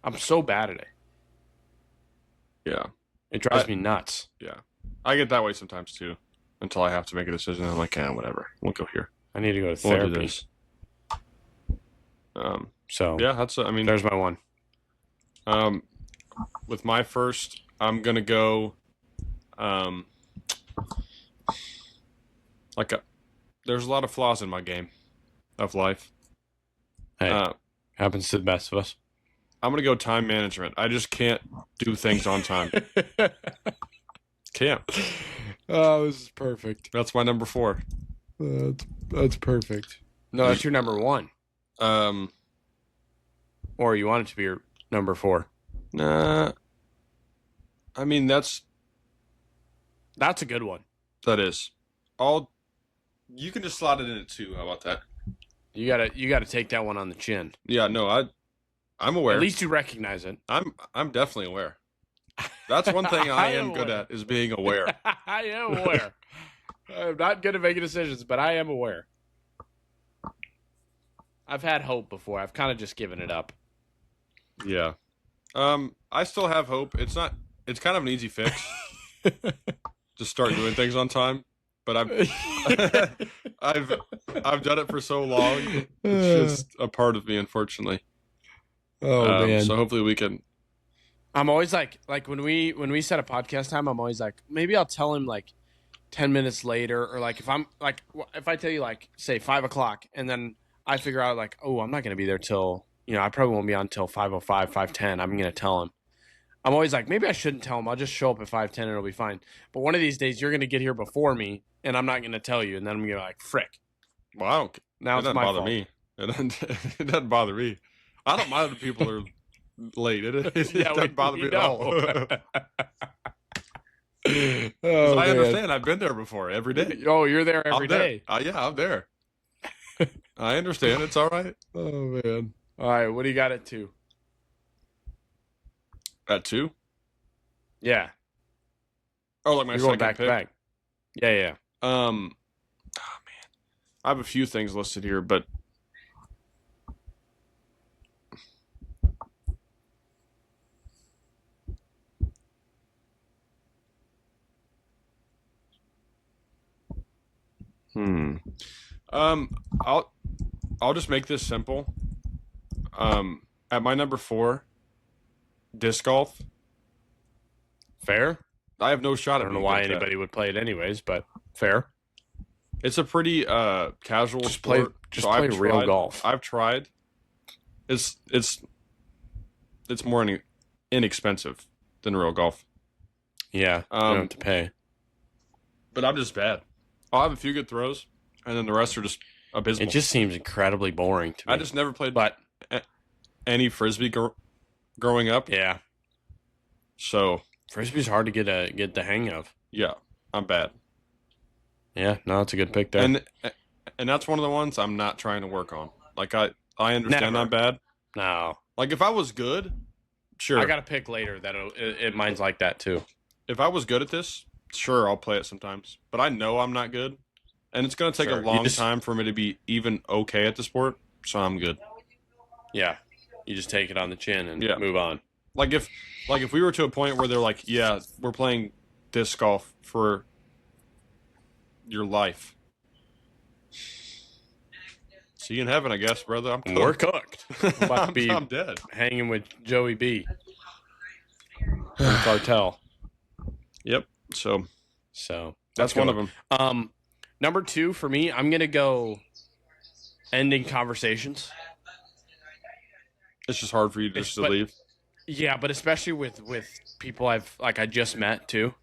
Speaker 2: I'm so bad at it.
Speaker 1: Yeah.
Speaker 2: It drives me nuts.
Speaker 1: Yeah. I get that way sometimes too. Until I have to make a decision. I'm like, whatever. We'll go here.
Speaker 2: I need to go to
Speaker 1: We'll do
Speaker 2: therapy.
Speaker 1: this.
Speaker 2: So
Speaker 1: Yeah, that's. I mean,
Speaker 2: there's my one.
Speaker 1: with my first, I'm gonna go. There's a lot of flaws in my game of life.
Speaker 2: Hey, happens to the best of us.
Speaker 1: I'm gonna go time management. I just can't do things on time. Can't.
Speaker 2: Oh, this is perfect.
Speaker 1: That's my number 4.
Speaker 2: That's perfect. No, that's your number one. Or you want it to be your number 4.
Speaker 1: Nah. I mean,
Speaker 2: That's a good one.
Speaker 1: that is. You can just slot it in at 2. How about that?
Speaker 2: You gotta take that one on the chin.
Speaker 1: Yeah, no, I'm aware.
Speaker 2: At least you recognize it.
Speaker 1: I'm definitely aware. That's one thing I am
Speaker 2: am
Speaker 1: good
Speaker 2: aware.
Speaker 1: at is being aware.
Speaker 2: I am aware. I'm not good at making decisions, but I am aware. I've had hope before. I've kind of just given it up.
Speaker 1: Yeah. I still have hope. It's kind of an easy fix. Just start doing things on time. but I've I've done it for so long. It's just a part of me, unfortunately.
Speaker 2: Oh man.
Speaker 1: So hopefully we can.
Speaker 2: I'm always like when we set a podcast time, I'm always like, maybe I'll tell him like 10 minutes later, or like if I'm like, if I tell you like say 5 o'clock, and then I figure out like, oh, I'm not gonna be there till, I probably won't be on till 5:05, 5:10. I'm gonna tell him. I'm always like, maybe I shouldn't tell him. I'll just show up at 5:10 and it'll be fine. But one of these days you're gonna get here before me, and I'm not gonna tell you, and then I'm gonna be like, frick.
Speaker 1: Well, I don't.
Speaker 2: Now
Speaker 1: It
Speaker 2: it's
Speaker 1: doesn't
Speaker 2: my
Speaker 1: bother
Speaker 2: fault.
Speaker 1: me. It doesn't bother me. I don't mind when people are late. It doesn't bother me at all.
Speaker 2: Oh,
Speaker 1: I
Speaker 2: man.
Speaker 1: understand. I've been there before every day.
Speaker 2: Oh, you're there every
Speaker 1: I'm there.
Speaker 2: day.
Speaker 1: Yeah, I'm there. I understand. It's all right.
Speaker 2: Oh man. All right, what do you got at 2?
Speaker 1: At 2?
Speaker 2: Yeah.
Speaker 1: Oh, like my
Speaker 2: You're
Speaker 1: second
Speaker 2: going back
Speaker 1: pick.
Speaker 2: to back. Yeah.
Speaker 1: Oh man, I have a few things listed here, but I'll just make this simple. At my number 4, disc golf.
Speaker 2: Fair.
Speaker 1: I have no shot
Speaker 2: I
Speaker 1: at
Speaker 2: don't know
Speaker 1: being
Speaker 2: why
Speaker 1: good at that.
Speaker 2: anybody would play it anyways, but fair.
Speaker 1: It's a pretty casual
Speaker 2: Just play
Speaker 1: sport.
Speaker 2: play real golf.
Speaker 1: I've tried. It's more inexpensive than real golf.
Speaker 2: Yeah. You don't have to pay.
Speaker 1: But I'm just bad. I'll have a few good throws, and then the rest are just abysmal.
Speaker 2: It just seems incredibly boring to me.
Speaker 1: I just never played
Speaker 2: but
Speaker 1: any frisbee growing up.
Speaker 2: yeah.
Speaker 1: So
Speaker 2: Frisbee's hard to get the hang of.
Speaker 1: yeah, I'm bad.
Speaker 2: Yeah, no, it's a good pick there.
Speaker 1: And that's one of the ones I'm not trying to work on. Like I understand
Speaker 2: Never.
Speaker 1: I'm bad.
Speaker 2: No.
Speaker 1: Like if I was good, sure.
Speaker 2: I got to pick later that mine's like that too.
Speaker 1: If I was good at this, sure, I'll play it sometimes. But I know I'm not good, and it's going to take
Speaker 2: Sure.
Speaker 1: a long time for me to be even okay at the sport. So I'm good.
Speaker 2: Yeah. You just take it on the chin and
Speaker 1: Yeah.
Speaker 2: move on.
Speaker 1: Like if we were to a point where they're like, yeah, we're playing disc golf for your life. See you in heaven, I guess, brother. I'm
Speaker 2: We're
Speaker 1: cooked.
Speaker 2: cooked. I'm about to be
Speaker 1: I'm dead.
Speaker 2: hanging with Joey B. from Cartel.
Speaker 1: Yep. So
Speaker 2: That's
Speaker 1: one of them.
Speaker 2: Number 2 for me, I'm gonna go ending conversations.
Speaker 1: It's just hard for you just to
Speaker 2: But-
Speaker 1: leave.
Speaker 2: Yeah, but especially with people I just met too.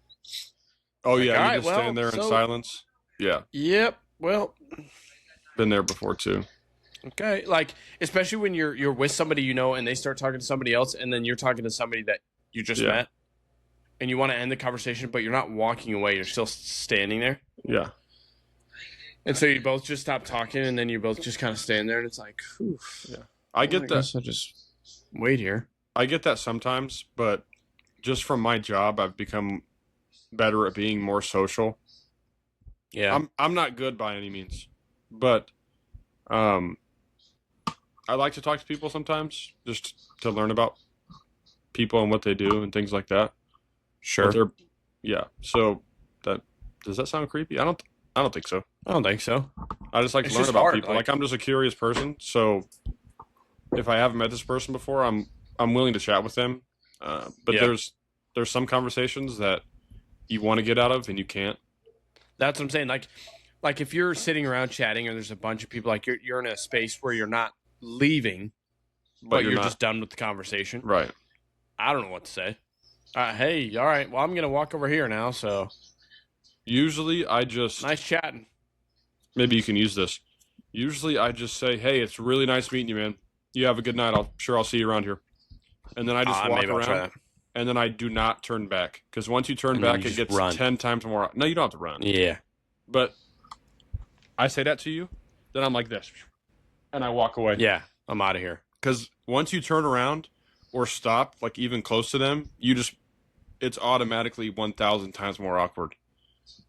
Speaker 1: Oh
Speaker 2: like,
Speaker 1: yeah,
Speaker 2: all
Speaker 1: you
Speaker 2: right,
Speaker 1: just
Speaker 2: well,
Speaker 1: stand there in
Speaker 2: so-
Speaker 1: silence. Yeah,
Speaker 2: Yep. Well,
Speaker 1: been there before too.
Speaker 2: okay. Like especially when you're with somebody and they start talking to somebody else, and then you're talking to somebody that you just
Speaker 1: Yeah.
Speaker 2: met, and you want to end the conversation, but you're not walking away. You're still standing there.
Speaker 1: Yeah.
Speaker 2: And so you both just stop talking, and then you both just kind of stand there, and it's like, whew,
Speaker 1: I get that.
Speaker 2: guess I'll just wait here.
Speaker 1: I get that sometimes, but just from my job, I've become better at being more social.
Speaker 2: Yeah.
Speaker 1: I'm not good by any means, but I like to talk to people sometimes just to learn about people and what they do and things like that.
Speaker 2: Sure.
Speaker 1: Yeah. So does that sound creepy? I don't think so.
Speaker 2: I don't think so.
Speaker 1: I just like
Speaker 2: It's
Speaker 1: to learn
Speaker 2: just
Speaker 1: about
Speaker 2: hard,
Speaker 1: people.
Speaker 2: like-
Speaker 1: Like I'm just a curious person, so if I haven't met this person before, I'm willing to chat with them. But
Speaker 2: Yeah.
Speaker 1: there's some conversations that you want to get out of and you can't.
Speaker 2: That's what I'm saying. Like if you're sitting around chatting, and there's a bunch of people, like you're in a space where you're not leaving, but you're
Speaker 1: not
Speaker 2: just done with the conversation.
Speaker 1: right.
Speaker 2: I don't know what to say. Hey, all right. Well, I'm gonna walk over here now. So
Speaker 1: Usually I just
Speaker 2: nice chatting.
Speaker 1: maybe you can use this. Usually I just say, "Hey, it's really nice meeting you, man. You have a good night. I'll see you around here." And then I just walk
Speaker 2: maybe I'll try
Speaker 1: around,
Speaker 2: that.
Speaker 1: and then I do not turn back because once you turn
Speaker 2: And then
Speaker 1: back,
Speaker 2: you
Speaker 1: it
Speaker 2: just
Speaker 1: gets
Speaker 2: run.
Speaker 1: 10 times more. No, you don't have to run.
Speaker 2: Yeah.
Speaker 1: But I say that to you, then I'm like this, and I walk away.
Speaker 2: Yeah. I'm out of here.
Speaker 1: Because once you turn around or stop, like even close to them, it's automatically 1,000 times more awkward.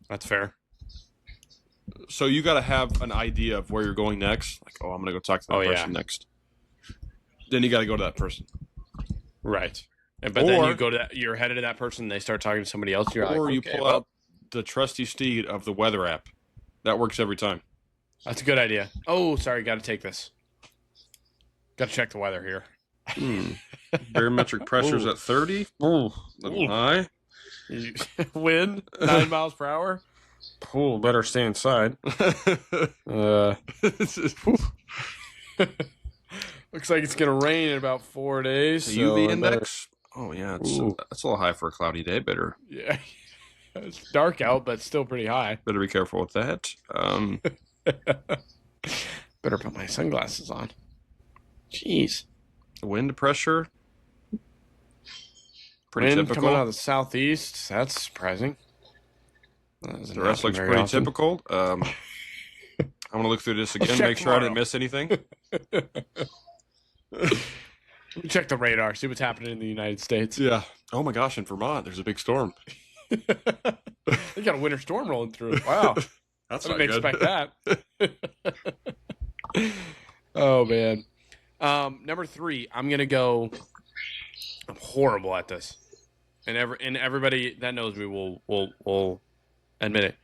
Speaker 2: That's fair.
Speaker 1: So you got to have an idea of where you're going next. Like, oh, I'm gonna go talk to that person next. Then you got to go to that person.
Speaker 2: Right. But then
Speaker 1: Or-
Speaker 2: you go to you're headed to that person, and they start talking to somebody else. You're like,
Speaker 1: Or you
Speaker 2: okay,
Speaker 1: pull
Speaker 2: well,
Speaker 1: out the trusty steed of the weather app. That works every time.
Speaker 2: That's a good idea. Oh, sorry, got to take this. Got to check the weather here.
Speaker 1: Barometric pressure's
Speaker 2: Ooh.
Speaker 1: at 30.
Speaker 2: Ooh.
Speaker 1: Little high.
Speaker 2: Wind 9 miles per hour. Oh, better stay inside. Looks like it's gonna rain in about 4 days.
Speaker 1: The
Speaker 2: so
Speaker 1: UV
Speaker 2: I better-
Speaker 1: index. Oh yeah, that's
Speaker 2: Ooh.
Speaker 1: a little high for a cloudy day. Better
Speaker 2: Yeah, it's dark out, but still pretty high.
Speaker 1: be careful with that.
Speaker 2: Better put my sunglasses on. Jeez.
Speaker 1: Wind pressure. Pretty
Speaker 2: Wind
Speaker 1: typical.
Speaker 2: coming out of the southeast. That's surprising.
Speaker 1: The rest looks pretty typical. I'm gonna look through this again,
Speaker 2: check
Speaker 1: make sure I didn't
Speaker 2: tomorrow.
Speaker 1: miss anything.
Speaker 2: Let me check the radar, see what's happening in the United States.
Speaker 1: Yeah. Oh my gosh, in Vermont, there's a big storm.
Speaker 2: They got a winter storm rolling through. Wow.
Speaker 1: That's
Speaker 2: I
Speaker 1: not
Speaker 2: didn't
Speaker 1: good.
Speaker 2: expect that. Oh, man. Number 3, I'm going to go. I'm horrible at this. And everybody that knows me will admit it.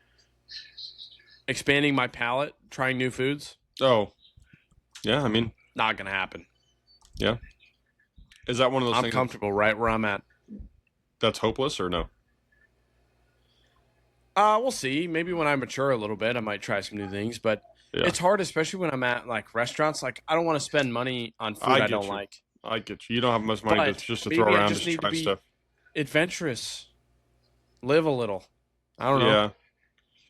Speaker 2: Expanding my palate, trying new foods,
Speaker 1: Oh, yeah. I mean,
Speaker 2: not going to happen.
Speaker 1: yeah. Is that one of those
Speaker 2: I'm
Speaker 1: things
Speaker 2: comfortable right where I'm at.
Speaker 1: that's hopeless or no?
Speaker 2: We'll see. Maybe when I mature a little bit, I might try some new things. But
Speaker 1: Yeah.
Speaker 2: it's hard, especially when I'm at like restaurants. Like I don't want to spend money on food
Speaker 1: I
Speaker 2: I
Speaker 1: get
Speaker 2: don't
Speaker 1: you.
Speaker 2: like.
Speaker 1: I get you. You don't have much money
Speaker 2: But
Speaker 1: just to
Speaker 2: maybe
Speaker 1: throw
Speaker 2: I
Speaker 1: around
Speaker 2: just
Speaker 1: just
Speaker 2: need
Speaker 1: to
Speaker 2: to
Speaker 1: try
Speaker 2: be
Speaker 1: stuff.
Speaker 2: Adventurous. Live a little. I don't know.
Speaker 1: Yeah.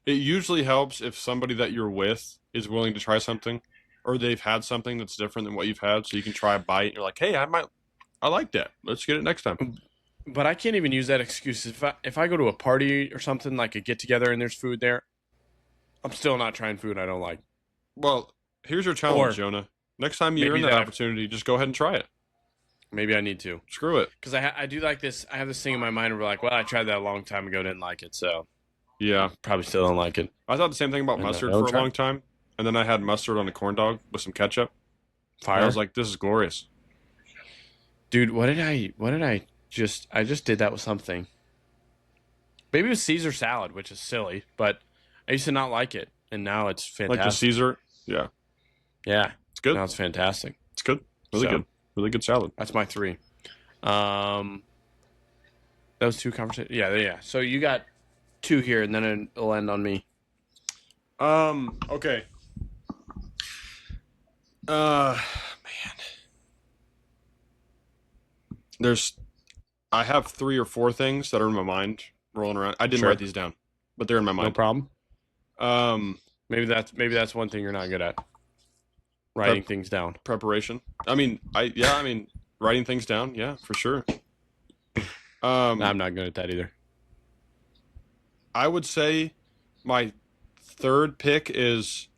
Speaker 1: It usually helps if somebody that you're with is willing to try something, or they've had something that's different than what you've had, so you can try a bite. And you're like, hey, I like that. Let's get it next time.
Speaker 2: But I can't even use that excuse. If I go to a party or something like a get together and there's food there, I'm still not trying food I don't like.
Speaker 1: Well, here's your challenge,
Speaker 2: Or
Speaker 1: Jonah. Next time you're in
Speaker 2: maybe
Speaker 1: that
Speaker 2: that-
Speaker 1: opportunity, just go ahead and try it.
Speaker 2: Maybe I need to,
Speaker 1: Screw it.
Speaker 2: because I do like this. I have this thing in my mind where like, well, I tried that a long time ago, didn't like it, so
Speaker 1: Yeah.
Speaker 2: probably still don't like it.
Speaker 1: I thought the same thing about
Speaker 2: And,
Speaker 1: mustard
Speaker 2: I'll
Speaker 1: for a
Speaker 2: try.
Speaker 1: long time, and then I had mustard on a corn dog with some ketchup. And
Speaker 2: Fire,
Speaker 1: I was like, this is glorious.
Speaker 2: dude. What did I just? I just did that with something. Maybe it was Caesar salad, which is silly, but I used to not like it, and now it's fantastic.
Speaker 1: Like the Caesar. Yeah.
Speaker 2: Yeah,
Speaker 1: It's good.
Speaker 2: now it's fantastic.
Speaker 1: It's good. Really
Speaker 2: So-
Speaker 1: good. Really good salad.
Speaker 2: That's my 3. Those 2 conversations. Yeah. So you got 2 here, and then it'll end on me.
Speaker 1: Okay. Man. I have 3 or 4 things that are in my mind rolling around. I didn't
Speaker 2: Sure.
Speaker 1: write these down, but they're in my
Speaker 2: No
Speaker 1: mind.
Speaker 2: problem.
Speaker 1: Um,
Speaker 2: Maybe that's one thing you're not good at. Writing things down.
Speaker 1: preparation. I mean, writing things down. Yeah, for sure.
Speaker 2: I'm not good at that either.
Speaker 1: I would say my third pick is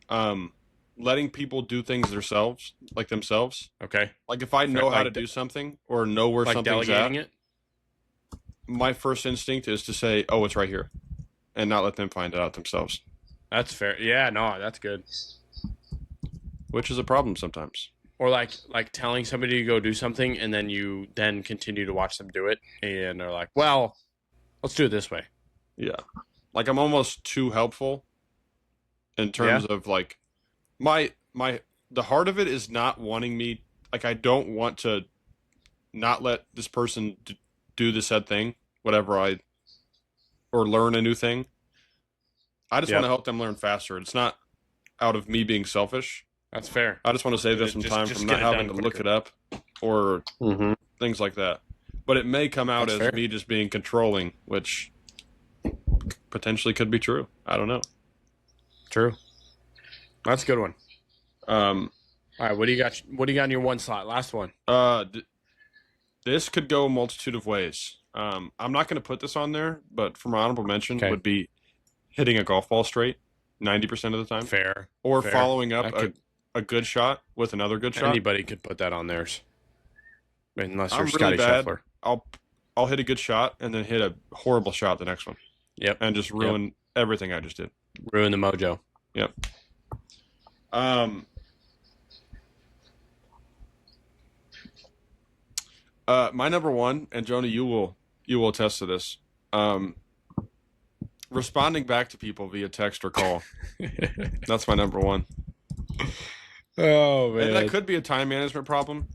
Speaker 1: letting people do things themselves.
Speaker 2: Okay.
Speaker 1: Like if I know how
Speaker 2: Like
Speaker 1: to do something or know where
Speaker 2: Like
Speaker 1: something's
Speaker 2: delegating
Speaker 1: at,
Speaker 2: it.
Speaker 1: my first instinct is to say, "Oh, it's right here," and not let them find it out themselves,
Speaker 2: That's fair. Yeah, no, that's good.
Speaker 1: which is a problem sometimes.
Speaker 2: Or like telling somebody to go do something, and then you then continue to watch them do it, and they're like, "Well, let's do it this way."
Speaker 1: Yeah, like I'm almost too helpful in terms of like the heart of it is not wanting me. Like I don't want to not let this person do the said thing, or learn a new thing. I just want to help them learn faster. It's not out of me being selfish.
Speaker 2: That's fair.
Speaker 1: I just want to save them some
Speaker 2: Just-
Speaker 1: time
Speaker 2: just
Speaker 1: from
Speaker 2: get
Speaker 1: not
Speaker 2: it
Speaker 1: having
Speaker 2: done
Speaker 1: to look
Speaker 2: quicker.
Speaker 1: it up or
Speaker 2: Mm-hmm.
Speaker 1: things like that. But it may come out
Speaker 2: That's
Speaker 1: as
Speaker 2: fair.
Speaker 1: me just being controlling, which potentially could be true. I don't know.
Speaker 2: True. That's a good one.
Speaker 1: Um,
Speaker 2: All right, what do you got? What do you got in your one slot? Last one.
Speaker 1: this could go a multitude of ways. I'm not going to put this on there, but for my honorable mention
Speaker 2: Okay.
Speaker 1: would be hitting a golf ball straight 90% of the time,
Speaker 2: Fair.
Speaker 1: or
Speaker 2: fair.
Speaker 1: following
Speaker 2: I
Speaker 1: up
Speaker 2: could-
Speaker 1: a good shot with another good shot.
Speaker 2: Anybody could put that on theirs, unless you're
Speaker 1: I'm
Speaker 2: Scotty
Speaker 1: really bad.
Speaker 2: Scheffler.
Speaker 1: I'll hit a good shot and then hit a horrible shot the next one,
Speaker 2: Yep.
Speaker 1: and just ruin everything I just did.
Speaker 2: Ruin the mojo.
Speaker 1: My number one, and Jonah, you will attest to this. Responding back to people via text or call. That's my number one.
Speaker 2: Oh
Speaker 1: And that
Speaker 2: man.
Speaker 1: could be a time management problem,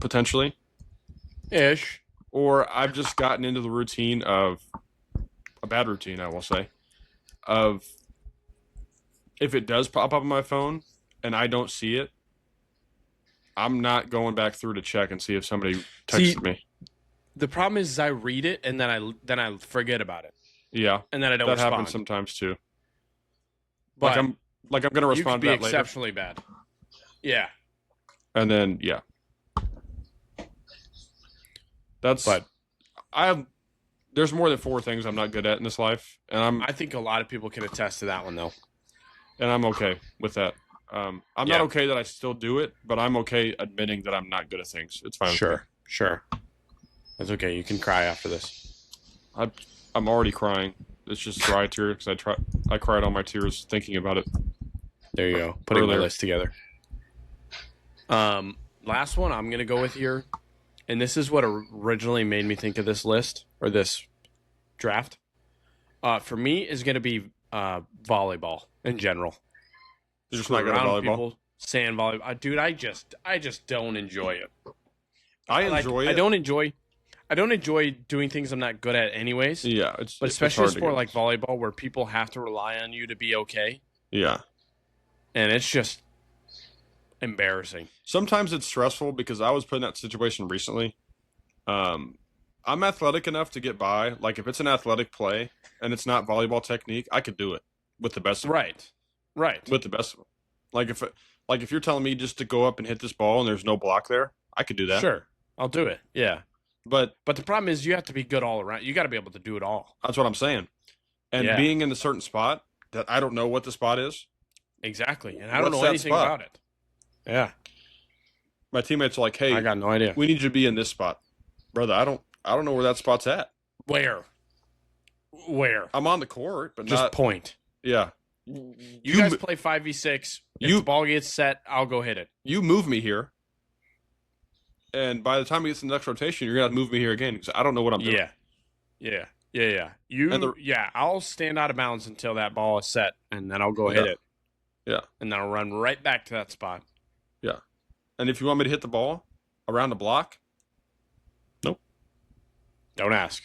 Speaker 1: potentially.
Speaker 2: Ish.
Speaker 1: Or I've just gotten into the routine of a bad routine, I will say, of if it does pop up on my phone and I don't see it, I'm not going back through to check and see if somebody
Speaker 2: See,
Speaker 1: texted me.
Speaker 2: the problem is I read it and then I forget about it
Speaker 1: Yeah,
Speaker 2: and then I don't
Speaker 1: that happens
Speaker 2: respond.
Speaker 1: sometimes too. Like
Speaker 2: But
Speaker 1: I'm gonna
Speaker 2: you could
Speaker 1: respond
Speaker 2: be
Speaker 1: to that later,
Speaker 2: exceptionally bad. Yeah.
Speaker 1: and then yeah, that's
Speaker 2: But
Speaker 1: I have. There's more than 4 things I'm not good at in this life, and
Speaker 2: I think a lot of people can attest to that one though.
Speaker 1: I'm okay with that. I'm not
Speaker 2: Yeah.
Speaker 1: okay that I still do it, but I'm okay admitting that I'm not good at things. It's fine.
Speaker 2: Sure. That's okay. You can cry after this.
Speaker 1: I'm already crying. It's just dry tears because I cried all my tears thinking about it.
Speaker 2: There you go. Putting my
Speaker 1: Earlier.
Speaker 2: list together. Last one I'm gonna go with here, and this is what originally made me think of this list or this draft. For me, is gonna be volleyball in general.
Speaker 1: You're just not good at
Speaker 2: Around
Speaker 1: volleyball.
Speaker 2: people, sand volleyball. Dude, I just don't enjoy it.
Speaker 1: I enjoy it.
Speaker 2: I don't enjoy doing things I'm not good at anyways.
Speaker 1: Yeah,
Speaker 2: But
Speaker 1: it's
Speaker 2: especially
Speaker 1: hard
Speaker 2: a
Speaker 1: to
Speaker 2: sport
Speaker 1: get.
Speaker 2: like volleyball where people have to rely on you to be okay.
Speaker 1: Yeah.
Speaker 2: And it's just embarrassing.
Speaker 1: Sometimes it's stressful because I was put in that situation recently. I'm athletic enough to get by. Like if it's an athletic play and it's not volleyball technique, I could do it with the best of them.
Speaker 2: Right.
Speaker 1: With the best of them. Like if you're telling me just to go up and hit this ball and there's no block there, I could do that.
Speaker 2: Sure. I'll do it. Yeah.
Speaker 1: But
Speaker 2: But the problem is you have to be good all around. You got to be able to do it all.
Speaker 1: that's what I'm saying. And
Speaker 2: Yeah.
Speaker 1: being in a certain spot that I don't know what the spot is.
Speaker 2: Exactly. And I don't
Speaker 1: What's
Speaker 2: know
Speaker 1: that
Speaker 2: anything
Speaker 1: spot?
Speaker 2: about it. Yeah.
Speaker 1: My teammates are like, "Hey,
Speaker 2: I got no idea.
Speaker 1: we need you to be in this spot." Brother, I don't know where that spot's at.
Speaker 2: Where?
Speaker 1: I'm on the court, but
Speaker 2: Just
Speaker 1: not
Speaker 2: point.
Speaker 1: yeah.
Speaker 2: You guys play 5v6. If the ball gets set, I'll go hit it.
Speaker 1: You move me here. And by the time we get to the next rotation, you're gonna move me here again because I don't know what I'm doing.
Speaker 2: Yeah. I'll stand out of bounds until that ball is set, and then I'll go hit it.
Speaker 1: Yeah.
Speaker 2: And then I'll run right back to that spot.
Speaker 1: Yeah. And if you want me to hit the ball around the block,
Speaker 2: Don't ask.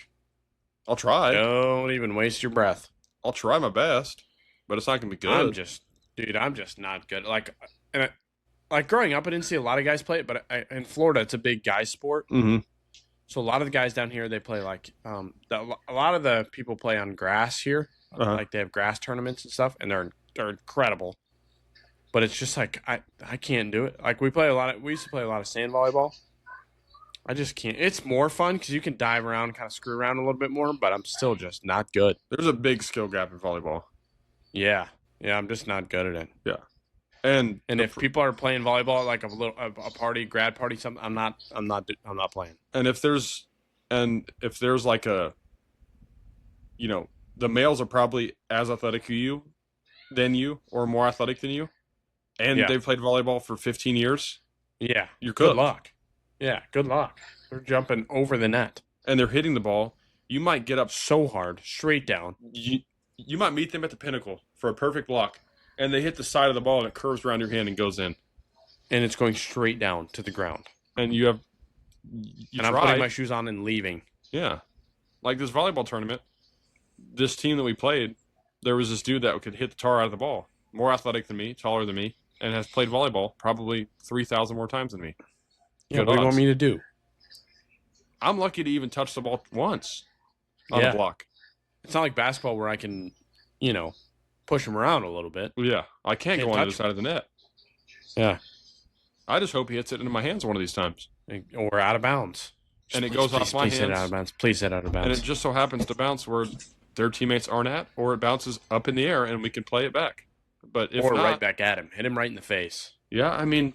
Speaker 1: I'll try.
Speaker 2: Don't even waste your breath.
Speaker 1: I'll try my best, but it's not gonna be good.
Speaker 2: I'm just not good. Like growing up, I didn't see a lot of guys play it, but in Florida, it's a big guy sport.
Speaker 1: Mm-hmm.
Speaker 2: So a lot of the guys down here, they play a lot of the people play on grass here.
Speaker 1: Uh-huh.
Speaker 2: Like they have grass tournaments and stuff, and they're incredible. But it's just like I can't do it. Like we used to play a lot of sand volleyball. I just can't. It's more fun because you can dive around, kind of screw around a little bit more. But I'm still just not good.
Speaker 1: There's a big skill gap in volleyball.
Speaker 2: Yeah, I'm just not good at it.
Speaker 1: Yeah. And
Speaker 2: if people are playing volleyball at like a party, grad party, something, I'm not playing.
Speaker 1: And if there's like a, the males are probably as athletic than you or more athletic than you, and they've played volleyball for 15 years.
Speaker 2: Yeah,
Speaker 1: you're cooked.
Speaker 2: Good luck. Yeah, good luck. They're jumping over the net
Speaker 1: and they're hitting the ball. You might get up
Speaker 2: so hard, straight down.
Speaker 1: You might meet them at the pinnacle for a perfect block, and they hit the side of the ball and it curves around your hand and goes in.
Speaker 2: And it's going straight down to the ground.
Speaker 1: And I'm
Speaker 2: putting my shoes on and leaving.
Speaker 1: Yeah. Like this volleyball tournament, this team that we played, there was this dude that could hit the tar out of the ball. More athletic than me, taller than me, and has played volleyball probably 3,000 more times than me.
Speaker 2: Yeah, what do you want me to do?
Speaker 1: I'm lucky to even touch the ball once on a block.
Speaker 2: It's not like basketball where I can, push him around a little bit.
Speaker 1: Yeah, I can't go on the other side of the net.
Speaker 2: Yeah.
Speaker 1: I just hope he hits it into my hands one of these times.
Speaker 2: Or out of bounds.
Speaker 1: And it goes off my hands.
Speaker 2: Please hit out of bounds. Please hit out of bounds.
Speaker 1: And it just so happens to bounce where their teammates aren't at, or it bounces up in the air and we can play it back. But if
Speaker 2: or
Speaker 1: not,
Speaker 2: right back at him. Hit him right in the face.
Speaker 1: Yeah, I mean,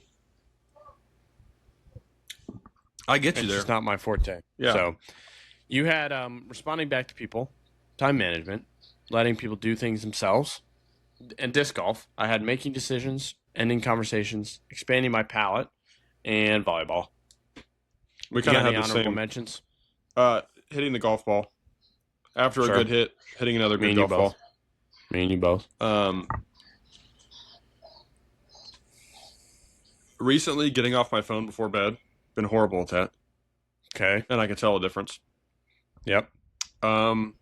Speaker 1: I get you there.
Speaker 2: It's just not my forte.
Speaker 1: Yeah.
Speaker 2: So you had responding back to people, time management, letting people do things themselves, and disc golf. I had making decisions, ending conversations, expanding my palate, and volleyball.
Speaker 1: We kind of have the
Speaker 2: honorable
Speaker 1: same
Speaker 2: mentions.
Speaker 1: Hitting the golf ball after
Speaker 2: Sure.
Speaker 1: a good hit, hitting another
Speaker 2: Me
Speaker 1: good
Speaker 2: and you
Speaker 1: golf ball.
Speaker 2: both. Me and you both.
Speaker 1: Recently, getting off my phone before bed, been horrible at that,
Speaker 2: Okay.
Speaker 1: and I can tell a difference.
Speaker 2: Yep.
Speaker 1: Um,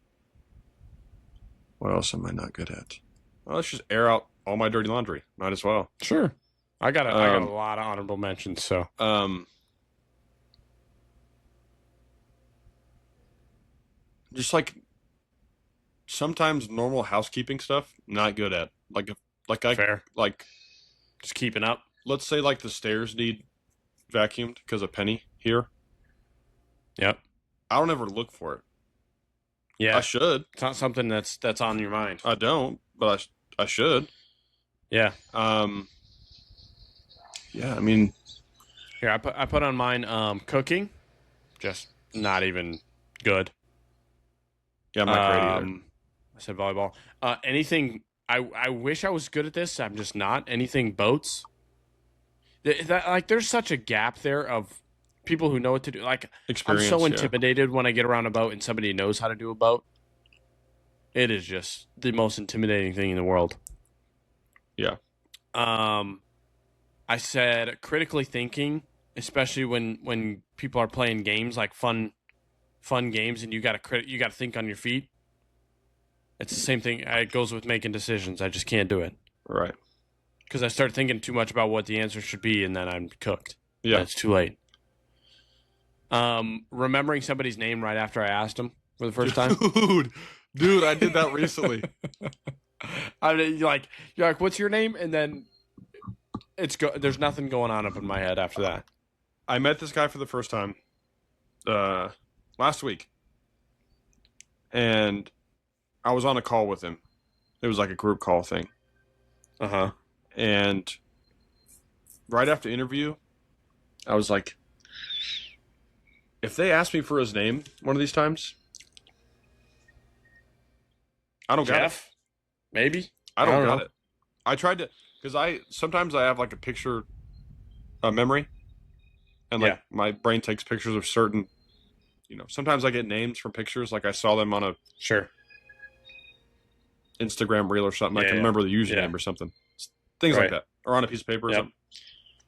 Speaker 1: what else am I not good at? Well, let's just air out all my dirty laundry. Might as well.
Speaker 2: Sure. I got a
Speaker 1: Um,
Speaker 2: lot of honorable mentions. So
Speaker 1: just like sometimes normal housekeeping stuff, not good at.
Speaker 2: fair.
Speaker 1: Like
Speaker 2: Just keeping up.
Speaker 1: let's say like the stairs need vacuumed because of Penny here.
Speaker 2: Yep.
Speaker 1: I don't ever look for it.
Speaker 2: Yeah.
Speaker 1: I should.
Speaker 2: It's not something that's on your mind.
Speaker 1: I don't, but I should.
Speaker 2: Yeah.
Speaker 1: Yeah. I mean,
Speaker 2: Here, I put on mine cooking. Just not even good.
Speaker 1: yeah, I'm not great either.
Speaker 2: I said volleyball. Anything I wish I was good at this. I'm just not. Anything boats. Like there's such a gap there of people who know what to do. Like
Speaker 1: Experience.
Speaker 2: I'm so
Speaker 1: yeah.
Speaker 2: intimidated when I get around a boat and somebody knows how to do a boat. It is just the most intimidating thing in the world.
Speaker 1: Yeah.
Speaker 2: I said critically thinking, especially when people are playing games like fun games and you got to think on your feet. It's the same thing. It goes with making decisions. I just can't do it
Speaker 1: Right.
Speaker 2: because I start thinking too much about what the answer should be, and then I'm cooked.
Speaker 1: Yeah.
Speaker 2: It's too late. Remembering somebody's name right after I asked them for the first time.
Speaker 1: Dude, I did that recently.
Speaker 2: I mean, you're like, what's your name? And then there's nothing going on up in my head after that.
Speaker 1: I met this guy for the first time last week, and I was on a call with him. It was like a group call thing.
Speaker 2: Uh-huh.
Speaker 1: And right after the interview, I was like, if they ask me for his name one of these times, I don't got it.
Speaker 2: Jeff? Maybe?
Speaker 1: I don't got
Speaker 2: know.
Speaker 1: it. I tried to, because sometimes I have like a picture memory, and like my brain takes pictures of certain, sometimes I get names from pictures, like I saw them on a
Speaker 2: Sure.
Speaker 1: Instagram reel or something. I
Speaker 2: Yeah,
Speaker 1: can
Speaker 2: yeah.
Speaker 1: remember the username
Speaker 2: Yeah.
Speaker 1: or something. Things like that. Or on a piece of paper or
Speaker 2: Yep.
Speaker 1: something.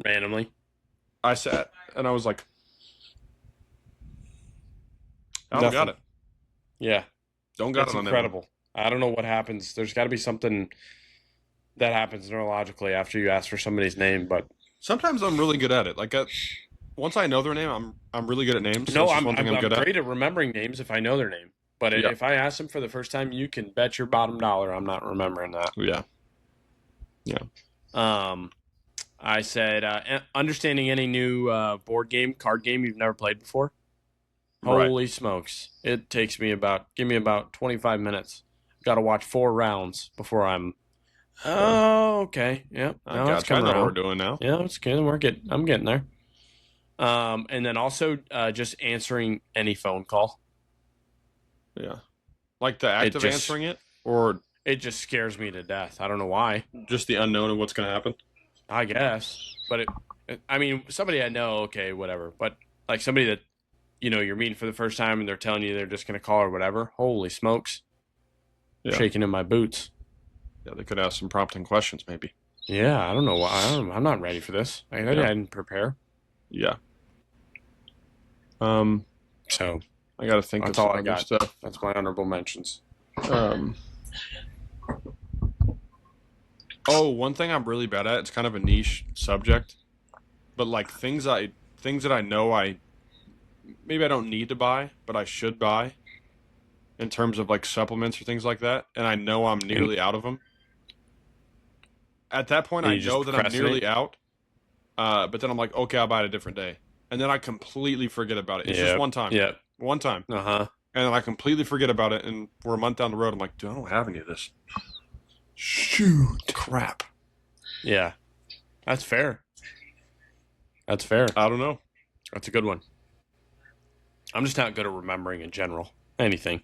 Speaker 2: Randomly.
Speaker 1: I sat and I was like, I don't got it.
Speaker 2: Yeah.
Speaker 1: Don't got
Speaker 2: It's
Speaker 1: it on
Speaker 2: incredible. I don't know what happens. There's got to be something that happens neurologically after you ask for somebody's name, but
Speaker 1: Sometimes I'm really good at it. Like once I know their name, I'm really good at names.
Speaker 2: no,
Speaker 1: That's just
Speaker 2: I'm
Speaker 1: one thing I'm good
Speaker 2: great at remembering names if I know their name. But
Speaker 1: Yeah.
Speaker 2: if I ask them for the first time, you can bet your bottom dollar I'm not remembering that.
Speaker 1: Yeah.
Speaker 2: I said understanding any new board game, card game you've never played before.
Speaker 1: Right.
Speaker 2: Holy smokes! It takes me give me about 25 minutes. Got to watch 4 rounds before I'm. Oh, okay. Yep.
Speaker 1: I
Speaker 2: No, it's
Speaker 1: gotcha. I
Speaker 2: coming
Speaker 1: know what we're
Speaker 2: around.
Speaker 1: doing now.
Speaker 2: Yeah, it's good. I'm getting there. And then also just answering any phone call.
Speaker 1: Yeah. Like the act of
Speaker 2: just-
Speaker 1: answering it, or
Speaker 2: It just scares me to death. I don't know why.
Speaker 1: just the unknown of what's going to happen.
Speaker 2: I guess, but I mean, somebody I know, okay, whatever. But like somebody that you're meeting for the first time and they're telling you they're just going to call or whatever. Holy smokes!
Speaker 1: Yeah.
Speaker 2: Shaking in my boots.
Speaker 1: Yeah, they could ask some prompting questions, maybe.
Speaker 2: Yeah, I don't know why. I'm not ready for this. I didn't prepare.
Speaker 1: Yeah.
Speaker 2: So
Speaker 1: I got to think
Speaker 2: That's
Speaker 1: of
Speaker 2: all
Speaker 1: some
Speaker 2: I
Speaker 1: other
Speaker 2: got.
Speaker 1: stuff.
Speaker 2: that's my honorable mentions.
Speaker 1: Oh, one thing I'm really bad at. It's kind of a niche subject, but like things that I know maybe I don't need to buy, but I should buy. In terms of like supplements or things like that, and I know I'm nearly out of them. At that point,
Speaker 2: And
Speaker 1: I
Speaker 2: you just
Speaker 1: know that I'm
Speaker 2: procrastinate?
Speaker 1: nearly out, but then I'm like, okay, I'll buy it a different day, and then I completely forget about it. It's just one time,
Speaker 2: Yep.
Speaker 1: one time,
Speaker 2: Uh-huh.
Speaker 1: and then I completely forget about it, and we're a month down the road. I'm like, dude, I don't have any of this. Shoot, crap.
Speaker 2: Yeah. That's fair. That's fair.
Speaker 1: I don't know.
Speaker 2: That's a good one. I'm just not good at remembering in general. Anything.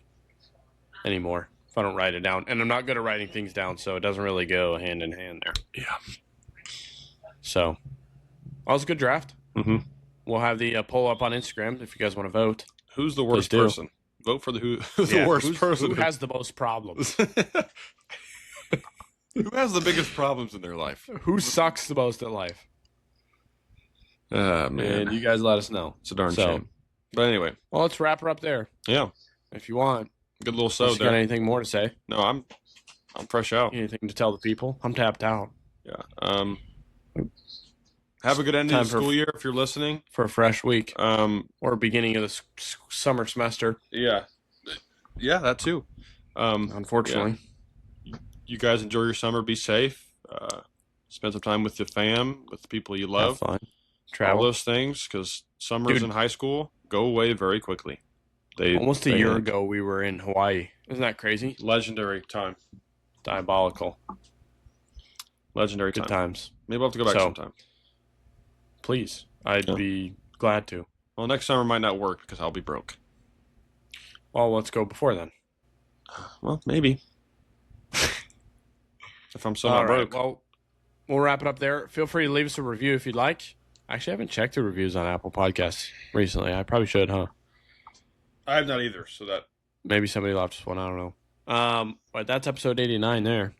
Speaker 2: Anymore. If I don't write it down. And I'm not good at writing things down, so it doesn't really go hand in hand there.
Speaker 1: Yeah.
Speaker 2: So, that was a good draft.
Speaker 1: Mm-hmm.
Speaker 2: We'll have the poll up on Instagram if you guys want to vote.
Speaker 1: Who's the worst
Speaker 2: do.
Speaker 1: person? Vote for who's the
Speaker 2: Yeah,
Speaker 1: worst person.
Speaker 2: who has the most problems?
Speaker 1: Who has the biggest problems in their life?
Speaker 2: Who sucks the most at life?
Speaker 1: Man,
Speaker 2: And you guys let us know.
Speaker 1: it's a darn
Speaker 2: So-
Speaker 1: shame. But anyway,
Speaker 2: Well, let's wrap her up there
Speaker 1: yeah,
Speaker 2: if you want.
Speaker 1: good little
Speaker 2: So,
Speaker 1: sode
Speaker 2: you got
Speaker 1: there.
Speaker 2: anything more to say?
Speaker 1: No, I'm fresh out.
Speaker 2: Anything to tell the people? I'm tapped out
Speaker 1: Yeah. Have a good end
Speaker 2: Time
Speaker 1: of the
Speaker 2: for-
Speaker 1: school year if you're listening.
Speaker 2: for a fresh week
Speaker 1: Or
Speaker 2: beginning of the summer semester.
Speaker 1: yeah, that too.
Speaker 2: Unfortunately,
Speaker 1: You guys enjoy your summer. Be safe. Spend some time with the fam, with the people you love.
Speaker 2: have fun.
Speaker 1: All
Speaker 2: Travel.
Speaker 1: those things, because summers
Speaker 2: Dude.
Speaker 1: in high school go away very quickly.
Speaker 2: Almost a
Speaker 1: they-
Speaker 2: year ago, we were in Hawaii. Isn't that crazy?
Speaker 1: Legendary time.
Speaker 2: Diabolical.
Speaker 1: Legendary
Speaker 2: Good
Speaker 1: time.
Speaker 2: times.
Speaker 1: Maybe I'll have to go back
Speaker 2: So-
Speaker 1: sometime.
Speaker 2: Please, I'd
Speaker 1: Yeah.
Speaker 2: be glad to.
Speaker 1: Well, next summer might not work because I'll be broke.
Speaker 2: Well, let's go before then.
Speaker 1: Well, maybe. If I'm still
Speaker 2: All
Speaker 1: not
Speaker 2: right.
Speaker 1: broke.
Speaker 2: Well, we'll wrap it up there. Feel free to leave us a review if you'd like. Actually, I haven't checked the reviews on Apple Podcasts recently. I probably should, huh?
Speaker 1: I have not either, so that
Speaker 2: Maybe somebody left us one. I don't know. But that's episode 89 there.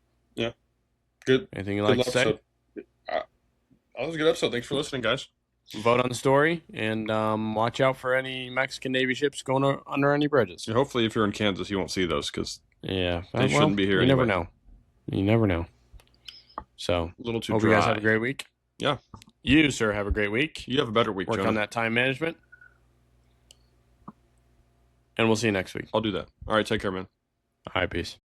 Speaker 1: good.
Speaker 2: Anything you'd
Speaker 1: Good
Speaker 2: like to say?
Speaker 1: episode. That was a good episode. Thanks for listening, guys.
Speaker 2: Vote on the story and watch out for any Mexican Navy ships going under any bridges.
Speaker 1: And hopefully, if you're in Kansas, you won't see those because
Speaker 2: Yeah.
Speaker 1: They shouldn't be here
Speaker 2: You never
Speaker 1: anyway.
Speaker 2: know. You never know. So,
Speaker 1: a little too
Speaker 2: hope
Speaker 1: dry.
Speaker 2: you guys have a great week.
Speaker 1: Yeah.
Speaker 2: You, sir, have a great week.
Speaker 1: You have a better week,
Speaker 2: Work
Speaker 1: Jonah.
Speaker 2: on that time management. And we'll see you next week.
Speaker 1: I'll do that. All right, take care, man.
Speaker 2: All right, peace.